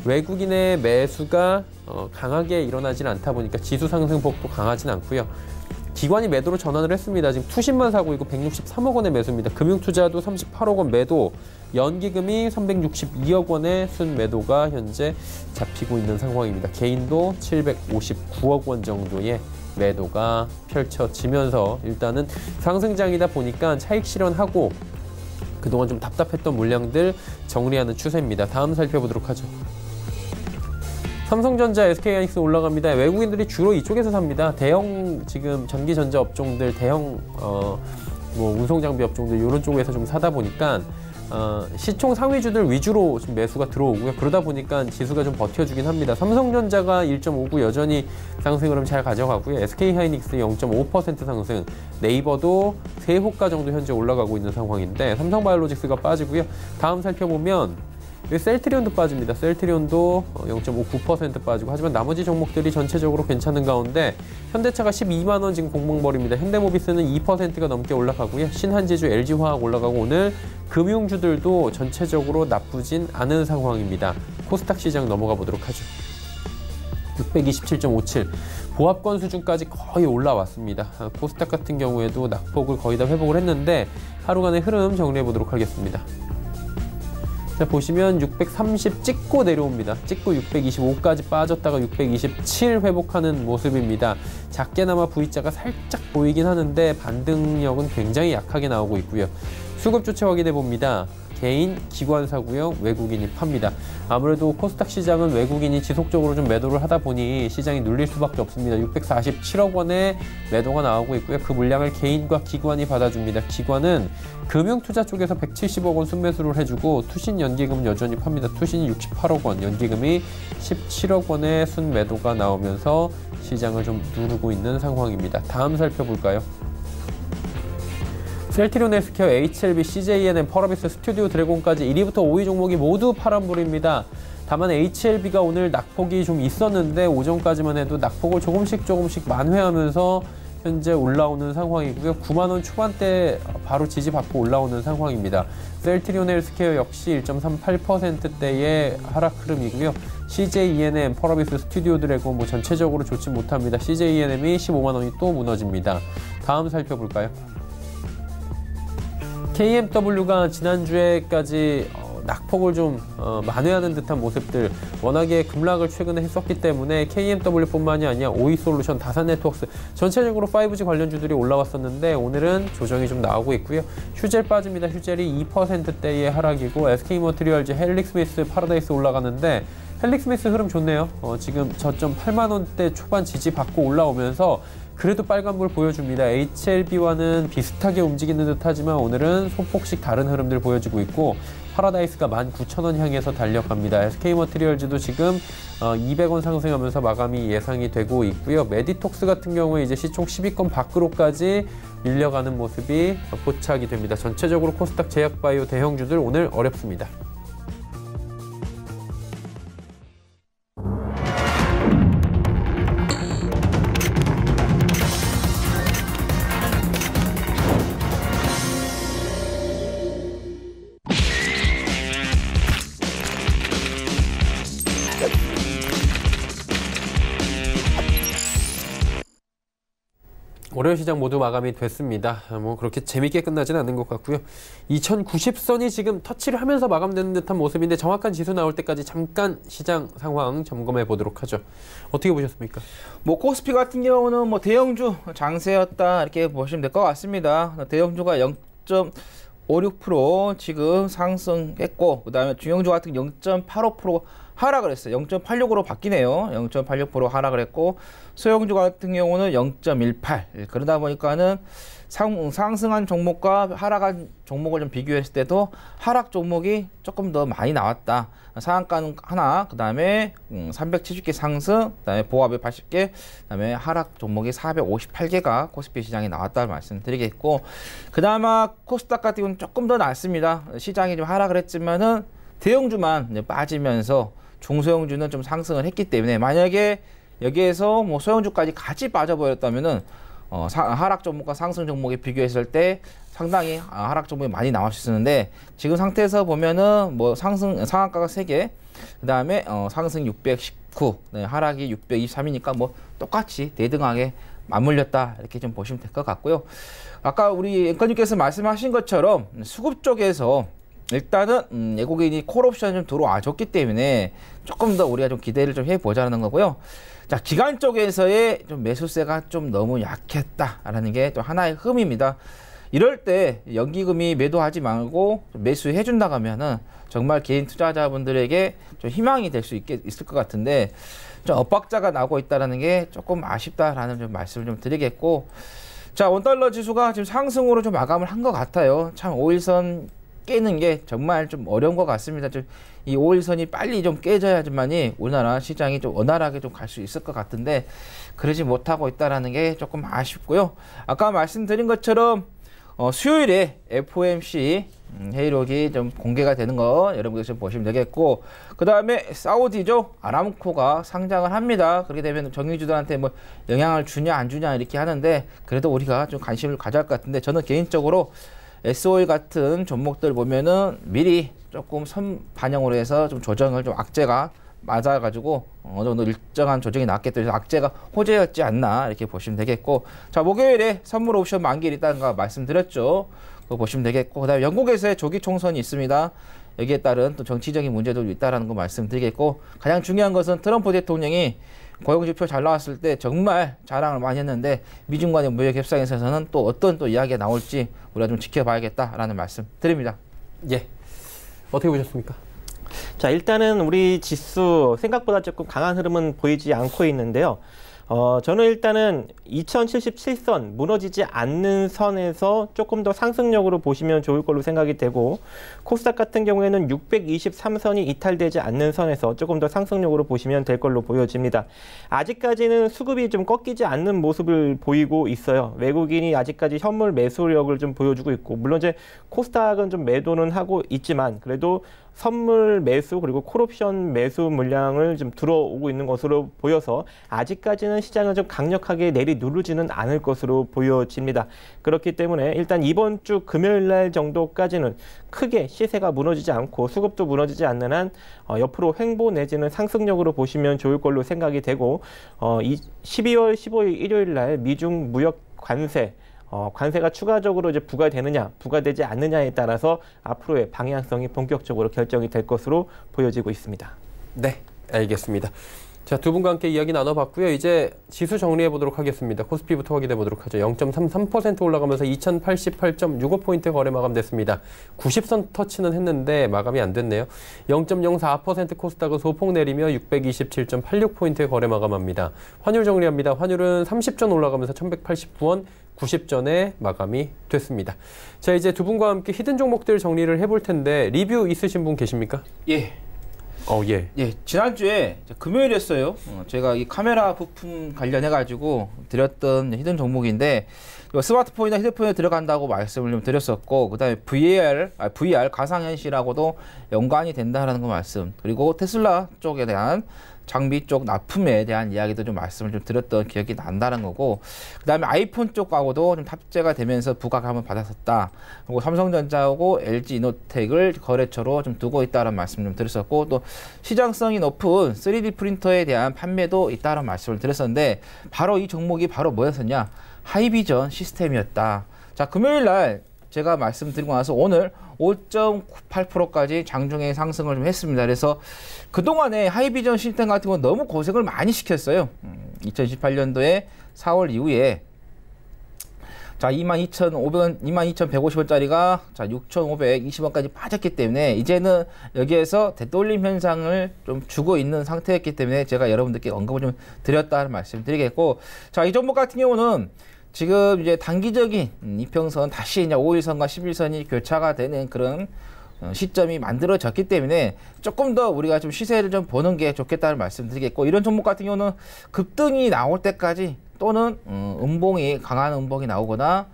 외국인의 매수가 강하게 일어나지는 않다 보니까 지수 상승폭도 강하진 않고요. 기관이 매도로 전환을 했습니다. 지금 투신만 사고 있고 163억 원의 매수입니다. 금융투자도 38억 원 매도, 연기금이 362억 원의 순매도가 현재 잡히고 있는 상황입니다. 개인도 759억 원 정도의 매도가 펼쳐지면서 일단은 상승장이다 보니까 차익 실현하고 그동안 좀 답답했던 물량들 정리하는 추세입니다. 다음 살펴보도록 하죠. 삼성전자, SK하이닉스 올라갑니다. 외국인들이 주로 이쪽에서 삽니다. 대형 지금 전기전자 업종들, 대형 운송장비 업종들 이런 쪽에서 좀 사다 보니까 시총 상위주들 위주로 좀 매수가 들어오고요. 그러다 보니까 지수가 좀 버텨주긴 합니다. 삼성전자가 1.59 여전히 상승 흐름 잘 가져가고요. SK하이닉스 0.5% 상승, 네이버도 3호가 정도 현재 올라가고 있는 상황인데 삼성바이오로직스가 빠지고요. 다음 살펴보면 셀트리온도 빠집니다. 셀트리온도 0.59% 빠지고, 하지만 나머지 종목들이 전체적으로 괜찮은 가운데 현대차가 12만 원 지금 공봉벌입니다. 현대모비스는 2%가 넘게 올라가고요. 신한지주, LG화학 올라가고, 오늘 금융주들도 전체적으로 나쁘진 않은 상황입니다. 코스닥 시장 넘어가 보도록 하죠. 627.57 보합권 수준까지 거의 올라왔습니다. 코스닥 같은 경우에도 낙폭을 거의 다 회복을 했는데 하루간의 흐름 정리해 보도록 하겠습니다. 자, 보시면 630 찍고 내려옵니다. 찍고 625까지 빠졌다가 627 회복하는 모습입니다. 작게나마 V자가 살짝 보이긴 하는데 반등력은 굉장히 약하게 나오고 있고요. 수급 주체 확인해 봅니다. 개인, 기관사고요. 외국인이 팝니다. 아무래도 코스닥 시장은 외국인이 지속적으로 좀 매도를 하다 보니 시장이 눌릴 수밖에 없습니다. 647억 원의 매도가 나오고 있고요. 그 물량을 개인과 기관이 받아줍니다. 기관은 금융투자 쪽에서 170억 원 순매수를 해주고, 투신 연기금 여전히 팝니다. 투신이 68억 원, 연기금이 17억 원의 순매도가 나오면서 시장을 좀 누르고 있는 상황입니다. 다음 살펴볼까요? 셀트리온 헬스케어, HLB, CJNM, 펄어비스, 스튜디오 드래곤까지 1위부터 5위 종목이 모두 파란불입니다. 다만 HLB가 오늘 낙폭이 좀 있었는데 오전까지만 해도 낙폭을 조금씩 만회하면서 현재 올라오는 상황이고요. 9만 원 초반대 바로 지지받고 올라오는 상황입니다. 셀트리온 헬스케어 역시 1.38%대의 하락 흐름이고요. CJ ENM, 펄어비스 스튜디오 드래곤 뭐 전체적으로 좋지 못합니다. CJ ENM이 15만 원이 또 무너집니다. 다음 살펴볼까요? KMW가 지난주에까지 낙폭을 좀 만회하는 듯한 모습들, 워낙에 급락을 최근에 했었기 때문에 KMW뿐만이 아니라 오이솔루션, 다산네트워크스 전체적으로 5G 관련주들이 올라왔었는데 오늘은 조정이 좀 나오고 있고요. 휴젤 빠집니다. 휴젤이 2%대의 하락이고 SK머티리얼즈, 헬릭스미스, 파라다이스 올라가는데 헬릭스미스 흐름 좋네요. 지금 저점 8만 원대 초반 지지받고 올라오면서 그래도 빨간불 보여줍니다. HLB와는 비슷하게 움직이는 듯하지만 오늘은 소폭씩 다른 흐름들 보여주고 있고 파라다이스가 19,000원 향해서 달려갑니다. SK머티리얼즈도 지금 200원 상승하면서 마감이 예상이 되고 있고요. 메디톡스 같은 경우에 이제 시총 10위권 밖으로까지 밀려가는 모습이 포착이 됩니다. 전체적으로 코스닥 제약바이오 대형주들 오늘 어렵습니다. 월요일 시장 모두 마감이 됐습니다. 뭐 그렇게 재밌게 끝나지는 않는 것 같고요. 2090선이 지금 터치를 하면서 마감되는 듯한 모습인데 정확한 지수 나올 때까지 잠깐 시장 상황 점검해 보도록 하죠. 어떻게 보셨습니까? 뭐 코스피 같은 경우는 뭐 대형주 장세였다 이렇게 보시면 될 것 같습니다. 대형주가 0.56% 지금 상승했고 그다음에 중형주 같은 0.85% 하락을 했어요. 0.86으로 바뀌네요. 0.86% 하락을 했고 소형주 같은 경우는 0.18. 그러다 보니까는 상승한 종목과 하락한 종목을 좀 비교했을 때도 하락 종목이 조금 더 많이 나왔다. 상한가는 하나, 그 다음에 370개 상승, 그 다음에 보합에 80개, 그 다음에 하락 종목이 458개가 코스피 시장에 나왔다는 말씀드리겠고, 그나마 코스닥 같은 경우는 조금 더 낫습니다. 시장이 좀 하락을 했지만은 대형주만 이제 빠지면서 중소형주는 좀 상승을 했기 때문에 만약에 여기에서 뭐 소형주까지 같이 빠져버렸다면은 하락 종목과 상승 종목에 비교했을 때 상당히 하락 종목이 많이 나올 수 있었는데 지금 상태에서 보면은 뭐 상한가가 3개, 그 다음에 상승 619, 네, 하락이 623이니까 뭐 똑같이 대등하게 맞물렸다 이렇게 좀 보시면 될 것 같고요. 아까 우리 앵커님께서 말씀하신 것처럼 수급 쪽에서 일단은 외국인이 콜옵션이 좀 들어와 줬기 때문에 조금 더 우리가 좀 기대를 좀 해보자는 거고요. 자, 기관 쪽에서의 좀 매수세가 좀 너무 약했다라는 게 또 하나의 흠입니다. 이럴 때 연기금이 매도하지 말고 매수해 준다고 하면은 정말 개인 투자자분들에게 좀 희망이 될 수 있을 것 같은데 좀 엇박자가 나고 있다는 게 조금 아쉽다라는 좀 말씀을 좀 드리겠고, 자, 원달러 지수가 지금 상승으로 좀 마감을 한 것 같아요. 참 5일선 깨는 게 정말 좀 어려운 것 같습니다. 이 5일선이 빨리 좀 깨져야지만이 우리나라 시장이 좀 원활하게 좀 갈 수 있을 것 같은데 그러지 못하고 있다는 게 조금 아쉽고요. 아까 말씀드린 것처럼 수요일에 FOMC 회의록이 좀 공개가 되는 거 여러분들 좀 보시면 되겠고, 그 다음에 사우디죠. 아람코가 상장을 합니다. 그렇게 되면 정유주들한테 뭐 영향을 주냐 안 주냐 이렇게 하는데 그래도 우리가 좀 관심을 가져야 할 것 같은데 저는 개인적으로 SO일 같은 종목들 보면은 미리 조금 선 반영으로 해서 좀 조정을 좀 악재가 맞아가지고 어느 정도 일정한 조정이 나왔기 때문에 악재가 호재였지 않나 이렇게 보시면 되겠고, 자, 목요일에 선물 옵션 만기일이 있다는 거 말씀드렸죠. 그거 보시면 되겠고, 그 다음에 영국에서의 조기 총선이 있습니다. 여기에 따른 또 정치적인 문제도 있다는 거 말씀드리겠고, 가장 중요한 것은 트럼프 대통령이 고용지표 잘 나왔을 때 정말 자랑을 많이 했는데 미중 간의 무역 협상에서는 또 어떤 또 이야기가 나올지 우리가 좀 지켜봐야겠다라는 말씀 드립니다. 예. 어떻게 보셨습니까? 자, 일단은 우리 지수 생각보다 조금 강한 흐름은 보이지 않고 있는데요. 저는 일단은 2077선 무너지지 않는 선에서 조금 더 상승력으로 보시면 좋을 걸로 생각이 되고, 코스닥 같은 경우에는 623선이 이탈되지 않는 선에서 조금 더 상승력으로 보시면 될 걸로 보여집니다. 아직까지는 수급이 좀 꺾이지 않는 모습을 보이고 있어요. 외국인이 아직까지 현물 매수력을 좀 보여주고 있고, 물론 이제 코스닥은 좀 매도는 하고 있지만 그래도 선물 매수 그리고 콜옵션 매수 물량을 좀 들어오고 있는 것으로 보여서 아직까지는 시장은 좀 강력하게 내리누르지는 않을 것으로 보여집니다. 그렇기 때문에 일단 이번 주 금요일 날 정도까지는 크게 시세가 무너지지 않고 수급도 무너지지 않는 한 옆으로 횡보 내지는 상승력으로 보시면 좋을 걸로 생각이 되고 12월 15일 일요일 날 미중 무역 관세 관세가 추가적으로 이제 부과되느냐, 부과되지 않느냐에 따라서 앞으로의 방향성이 본격적으로 결정이 될 것으로 보여지고 있습니다. 네, 알겠습니다. 자, 두 분과 함께 이야기 나눠봤고요. 이제 지수 정리해 보도록 하겠습니다. 코스피부터 확인해 보도록 하죠. 0.33% 올라가면서 2088.65포인트 거래 마감됐습니다. 90선 터치는 했는데 마감이 안 됐네요. 0.04% 코스닥은 소폭 내리며 627.86포인트 거래 마감합니다. 환율 정리합니다. 환율은 30전 올라가면서 1189원 90전에 마감이 됐습니다. 자, 이제 두 분과 함께 히든 종목들 정리를 해볼 텐데 리뷰 있으신 분 계십니까? 예. 예. 예, 지난주에 금요일이었어요. 제가 이 카메라 부품 관련해가지고 드렸던 히든 종목인데, 스마트폰이나 휴대폰에 들어간다고 말씀을 좀 드렸었고, 그 다음에 VR 가상현실하고도 연관이 된다라는 거 말씀, 그리고 테슬라 쪽에 대한 장비 쪽 납품에 대한 이야기도 좀 말씀을 좀 드렸던 기억이 난다는 거고, 그 다음에 아이폰 쪽하고도 좀 탑재가 되면서 부각함을 받았었다. 그리고 삼성전자하고 LG이노텍을 거래처로 좀 두고 있다는 말씀 좀 드렸었고, 또 시장성이 높은 3D 프린터에 대한 판매도 있다는 말씀을 드렸었는데, 바로 이 종목이 바로 뭐였었냐? 하이비전 시스템이었다. 자, 금요일 날 제가 말씀드리고 나서 오늘 5.98%까지 장중에 상승을 좀 했습니다. 그래서 그동안에 하이비전 시스템 같은 건 너무 고생을 많이 시켰어요. 2018년도에 4월 이후에 자, 22,500원, 22,150원짜리가 자, 6,520원까지 빠졌기 때문에 이제는 여기에서 되돌림 현상을 좀 주고 있는 상태였기 때문에 제가 여러분들께 언급을 좀 드렸다는 말씀 드리겠고, 자, 이 종목 같은 경우는 지금 이제 단기적인 이평선 다시 이제 5일선과 11선이 교차가 되는 그런 시점이 만들어졌기 때문에 조금 더 우리가 좀 시세를 좀 보는 게 좋겠다는 말씀 드리겠고, 이런 종목 같은 경우는 급등이 나올 때까지 또는 강한 음봉이 나오거나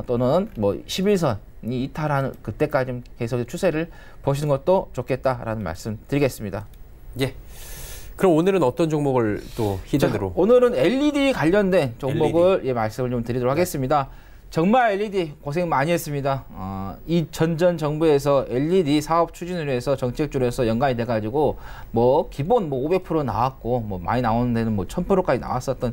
또는 뭐 11선이 이탈하는 그때까지 좀 계속 추세를 보시는 것도 좋겠다라는 말씀 드리겠습니다. 예. 그럼 오늘은 어떤 종목을 또 히든으로? 오늘은 LED 관련된 종목을 LED. 말씀을 좀 드리도록 하겠습니다. 정말 LED 고생 많이 했습니다. 이 전전 정부에서 LED 사업 추진을 해서 정책주로 해서 연관이 돼가지고 뭐 기본 뭐 500% 나왔고 뭐 많이 나오는 데는 뭐 1000%까지 나왔었던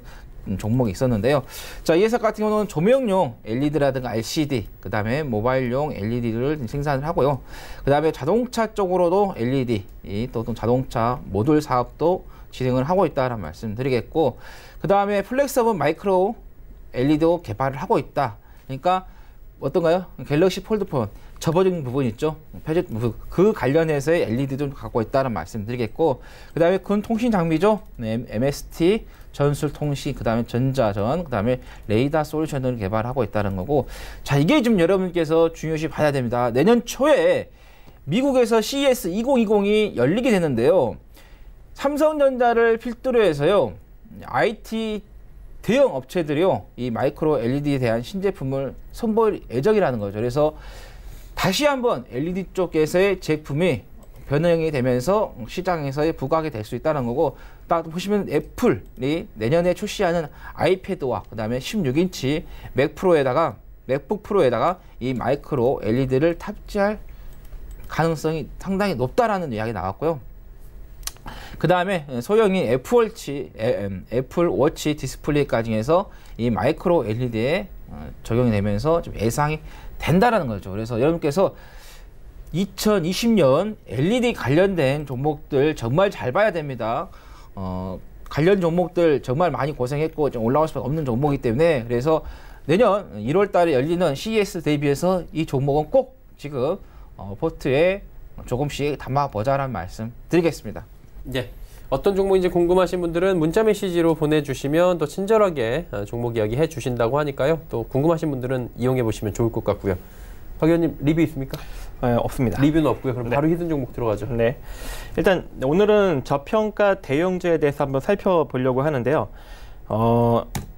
종목이 있었는데요. 자, 이 회사 같은 경우는 조명용 LED라든가 LCD, 그 다음에 모바일용 LED를 생산을 하고요. 그 다음에 자동차 쪽으로도 LED, 또 자동차 모듈 사업도 진행을 하고 있다는 말씀 드리겠고, 그 다음에 플렉서블 마이크로 LED도 개발을 하고 있다. 그러니까 어떤가요? 갤럭시 폴드폰 접어진 부분 있죠? 그 관련해서의 LED도 갖고 있다는 말씀 드리겠고, 그 다음에 큰 통신 장비죠? MST 전술통신, 그 다음에 전자전, 그 다음에 레이더 솔루션을 개발하고 있다는 거고, 자, 이게 좀 여러분께서 중요시 봐야 됩니다. 내년 초에 미국에서 CES 2020이 열리게 되는데요. 삼성전자를 필두로 해서요, IT 대형 업체들이요, 이 마이크로 LED에 대한 신제품을 선보일 예정이라는 거죠. 그래서 다시 한번 LED 쪽에서의 제품이 변형이 되면서 시장에서의 부각이 될 수 있다는 거고, 딱 보시면 애플이 내년에 출시하는 아이패드와 그 다음에 16인치 맥북 프로에다가 이 마이크로 LED를 탑재할 가능성이 상당히 높다라는 이야기 나왔고요. 그 다음에 소형인 애플 워치 디스플레이까지 해서 이 마이크로 LED에 적용이 되면서 좀 예상이 된다라는 거죠. 그래서 여러분께서 2020년 LED 관련된 종목들 정말 잘 봐야 됩니다. 관련 종목들 정말 많이 고생했고 좀 올라올 수밖에 없는 종목이기 때문에, 그래서 내년 1월 달에 열리는 CES 대비해서 이 종목은 꼭 지금 포트에 조금씩 담아보자라는 말씀 드리겠습니다. 예. 어떤 종목인지 궁금하신 분들은 문자 메시지로 보내주시면 또 친절하게 종목 이야기 해주신다고 하니까요. 또 궁금하신 분들은 이용해 보시면 좋을 것 같고요. 박 의원님, 리뷰 있습니까? 네, 없습니다. 리뷰는 없고요. 그럼 바로 히든 종목 들어가죠. 네. 일단 오늘은 저평가 대형주에 대해서 한번 살펴보려고 하는데요.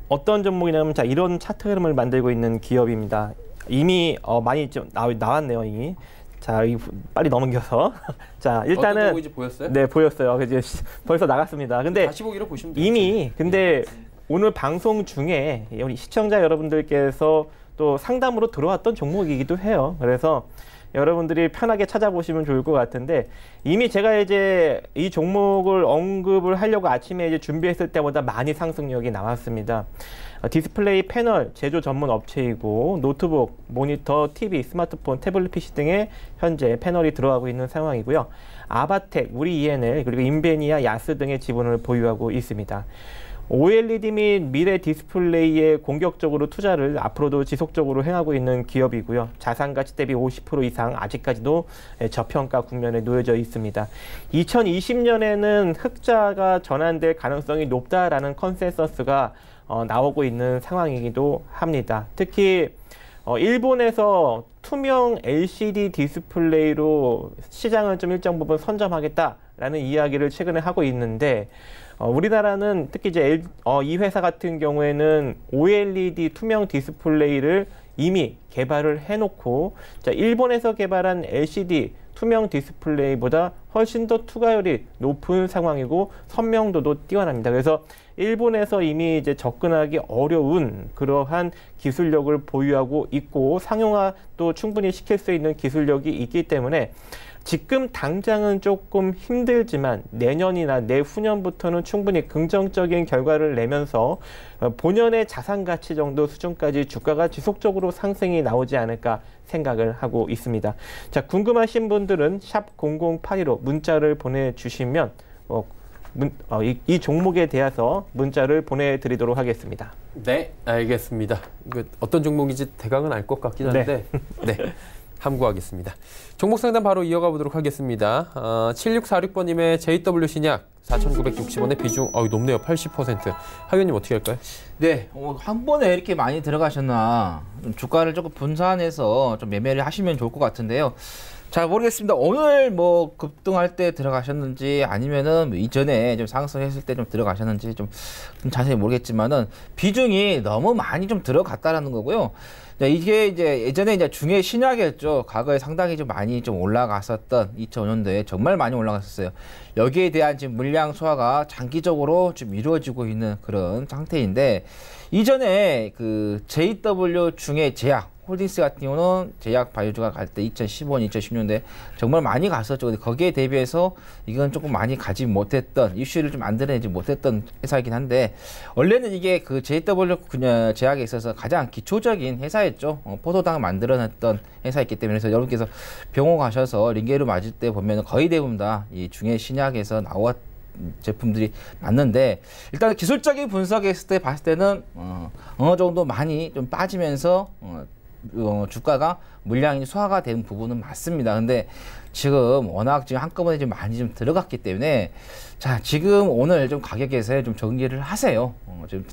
어떤 종목이냐면, 자, 이런 차트 흐름을 만들고 있는 기업입니다. 이미 많이 좀 나왔네요, 이미. 자, 빨리 넘겨서. 자, 일단은. 어떤 종목인지 보였어요? 네, 보였어요. 이제 벌써 나갔습니다. 근데 다시 보기로 보시면 되죠. 이미, 근데 오늘 방송 중에 우리 시청자 여러분들께서 또 상담으로 들어왔던 종목이기도 해요. 그래서 여러분들이 편하게 찾아보시면 좋을 것 같은데 이미 제가 이제 이 종목을 언급을 하려고 아침에 이제 준비했을 때보다 많이 상승력이 나왔습니다. 디스플레이 패널 제조 전문 업체이고 노트북, 모니터, TV, 스마트폰, 태블릿 PC 등에 현재 패널이 들어가고 있는 상황이고요. 아바텍, 우리 ENL, 그리고 인베니아, 야스 등의 지분을 보유하고 있습니다. OLED 및 미래 디스플레이에 공격적으로 투자를 앞으로도 지속적으로 행하고 있는 기업이고요. 자산가치 대비 50% 이상 아직까지도 저평가 국면에 놓여져 있습니다. 2020년에는 흑자가 전환될 가능성이 높다라는 컨센서스가 나오고 있는 상황이기도 합니다. 특히 일본에서 투명 LCD 디스플레이로 시장을 좀 일정 부분 선점하겠다라는 이야기를 최근에 하고 있는데 우리나라는 특히 이제 이 회사 같은 경우에는 OLED 투명 디스플레이를 이미 개발을 해놓고 자, 일본에서 개발한 LCD 투명 디스플레이보다 훨씬 더 투과율이 높은 상황이고 선명도도 뛰어납니다. 그래서 일본에서 이미 이제 접근하기 어려운 그러한 기술력을 보유하고 있고 상용화도 충분히 시킬 수 있는 기술력이 있기 때문에 지금 당장은 조금 힘들지만 내년이나 내후년부터는 충분히 긍정적인 결과를 내면서 본연의 자산가치 정도 수준까지 주가가 지속적으로 상승이 나오지 않을까 생각을 하고 있습니다. 자, 궁금하신 분들은 샵 0082로 문자를 보내주시면 이 종목에 대해서 문자를 보내드리도록 하겠습니다. 네, 알겠습니다. 어떤 종목인지 대강은 알 것 같긴 한데 네. 함구하겠습니다. 종목 상담 바로 이어가 보도록 하겠습니다. 7646번님의 JW 신약 4,960원의 비중 높네요. 80%. 하위원님 어떻게 할까요? 네, 한 번에 이렇게 많이 들어가셨나 주가를 조금 분산해서 좀 매매를 하시면 좋을 것 같은데요. 잘 모르겠습니다. 오늘 뭐 급등할 때 들어가셨는지 아니면은 이전에 좀 상승했을 때 좀 들어가셨는지 좀 자세히 모르겠지만은 비중이 너무 많이 좀 들어갔다라는 거고요. 이게 이제 예전에 이제 중에 신약이었죠. 과거에 상당히 좀 많이 좀 올라갔었던 2005년도에 정말 많이 올라갔었어요. 여기에 대한 지금 물량 소화가 장기적으로 좀 이루어지고 있는 그런 상태인데 이전에 그 JW 중에 제약 홀딩스 같은 경우는 제약 바이오주가 갈 때 2015년, 2016년대 정말 많이 갔었죠. 근데 거기에 대비해서 이건 조금 많이 가지 못했던, 이슈를 좀 만들어내지 못했던 회사이긴 한데, 원래는 이게 그 JW 제약에 있어서 가장 기초적인 회사였죠. 포도당을 만들어냈던 회사였기 때문에, 그래서 여러분께서 병원 가셔서 링게르 맞을 때 보면 거의 대부분 다 이 중에 신약에서 나왔 제품들이 맞는데, 일단 기술적인 분석했을 때 봤을 때는 어느 정도 많이 좀 빠지면서 주가가 물량이 소화가 된 부분은 맞습니다. 근데 지금 워낙 지금 한꺼번에 좀 많이 좀 들어갔기 때문에 자, 지금 오늘 좀 가격에서 좀 정리를 하세요. 지금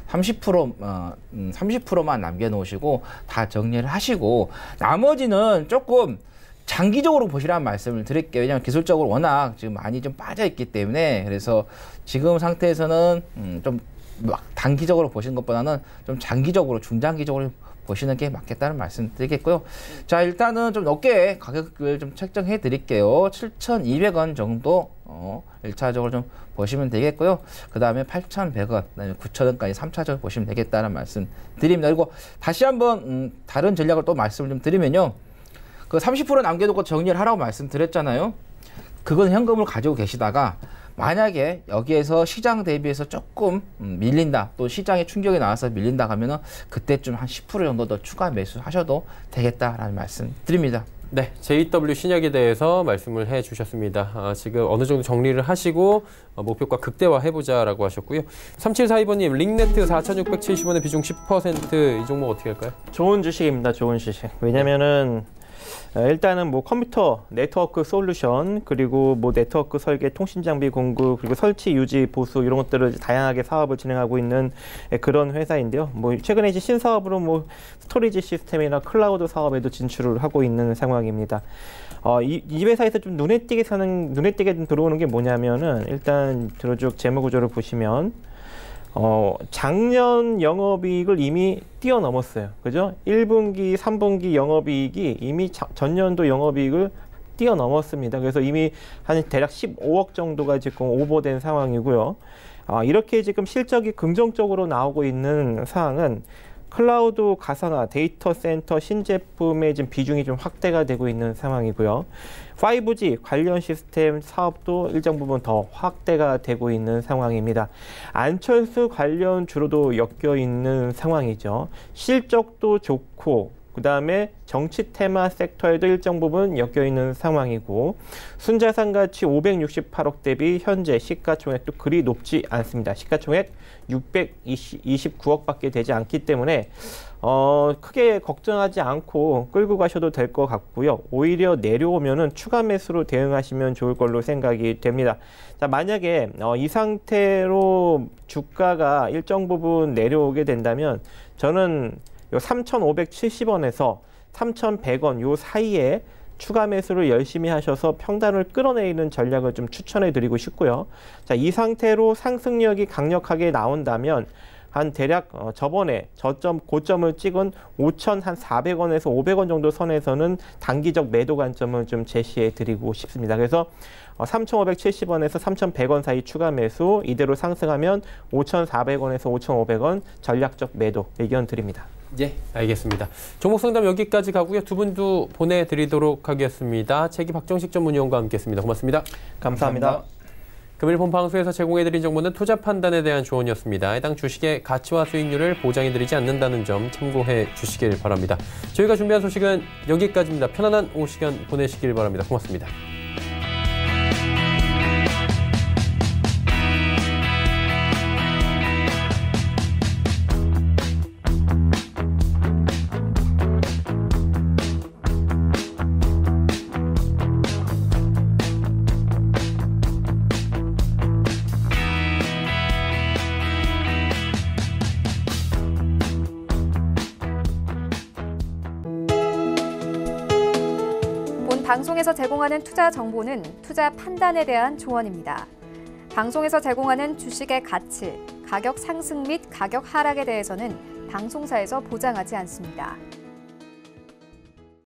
30%만 남겨놓으시고 다 정리를 하시고 나머지는 조금 장기적으로 보시라는 말씀을 드릴게요. 왜냐하면 기술적으로 워낙 지금 많이 좀 빠져 있기 때문에, 그래서 지금 상태에서는 좀 막 단기적으로 보시는 것보다는 좀 장기적으로, 중장기적으로 보시는 게 맞겠다는 말씀 드리겠고요. 자, 일단은 좀 높게 가격을 좀 책정해 드릴게요. 7,200원 정도 1차적으로 좀 보시면 되겠고요. 그 다음에 8,100원, 그다음에 9,000원까지 3차적으로 보시면 되겠다는 말씀 드립니다. 그리고 다시 한번 다른 전략을 또 말씀을 좀 드리면요. 그 30% 남겨놓고 정리를 하라고 말씀드렸잖아요. 그건 현금을 가지고 계시다가 만약에 여기에서 시장 대비해서 조금 밀린다, 또 시장에 충격이 나와서 밀린다 하면은 그때쯤 한 10% 정도 더 추가 매수하셔도 되겠다라는 말씀 드립니다. 네, JW 신약에 대해서 말씀을 해주셨습니다. 지금 어느 정도 정리를 하시고 목표가 극대화해보자라고 하셨고요. 3742번님, 링네트 4,670원의 비중 10%, 이 종목 어떻게 할까요? 좋은 주식입니다. 좋은 주식. 왜냐면은 일단은 뭐 컴퓨터 네트워크 솔루션, 그리고 뭐 네트워크 설계, 통신 장비 공급, 그리고 설치, 유지, 보수 이런 것들을 다양하게 사업을 진행하고 있는 그런 회사인데요. 뭐 최근에 이제 신사업으로 뭐 스토리지 시스템이나 클라우드 사업에도 진출을 하고 있는 상황입니다. 이 회사에서 좀 눈에 띄게 좀 들어오는 게 뭐냐면은 일단 쭉 재무 구조를 보시면 작년 영업이익을 이미 뛰어넘었어요. 그죠? 1분기, 3분기 영업이익이 이미 전년도 영업이익을 뛰어넘었습니다. 그래서 이미 한 대략 15억 정도가 지금 오버된 상황이고요. 이렇게 지금 실적이 긍정적으로 나오고 있는 상황은 클라우드 가상화, 데이터 센터 신제품의 지금 비중이 좀 확대가 되고 있는 상황이고요. 5G 관련 시스템 사업도 일정 부분 더 확대가 되고 있는 상황입니다. 안철수 관련 주로도 엮여 있는 상황이죠. 실적도 좋고 그다음에 정치 테마 섹터에도 일정 부분 엮여 있는 상황이고 순자산 가치 568억 대비 현재 시가총액도 그리 높지 않습니다. 시가총액 629억밖에 되지 않기 때문에 크게 걱정하지 않고 끌고 가셔도 될 것 같고요. 오히려 내려오면은 추가 매수로 대응하시면 좋을 걸로 생각이 됩니다. 자, 만약에 이 상태로 주가가 일정 부분 내려오게 된다면 저는 3,570원에서 3,100원 요 사이에 추가 매수를 열심히 하셔서 평단을 끌어내리는 전략을 좀 추천해 드리고 싶고요. 자, 이 상태로 상승력이 강력하게 나온다면 한 대략 저번에 고점을 찍은 5,400원에서 500원 정도 선에서는 단기적 매도 관점을 좀 제시해 드리고 싶습니다. 그래서 3,570원에서 3,100원 사이 추가 매수, 이대로 상승하면 5,400원에서 5,500원 전략적 매도 의견 드립니다. 예, 알겠습니다. 종목 상담 여기까지 가고요. 두 분도 보내드리도록 하겠습니다. 최기 박정식 전문위원과 함께했습니다. 고맙습니다. 감사합니다. 금일 본 방송에서 제공해드린 정보는 투자 판단에 대한 조언이었습니다. 해당 주식의 가치와 수익률을 보장해드리지 않는다는 점 참고해 주시길 바랍니다. 저희가 준비한 소식은 여기까지입니다. 편안한 오후 시간 보내시길 바랍니다. 고맙습니다. 방송에서 제공하는 투자 정보는 투자 판단에 대한 조언입니다. 방송에서 제공하는 주식의 가치, 가격 상승 및 가격 하락에 대해서는 방송사에서 보장하지 않습니다.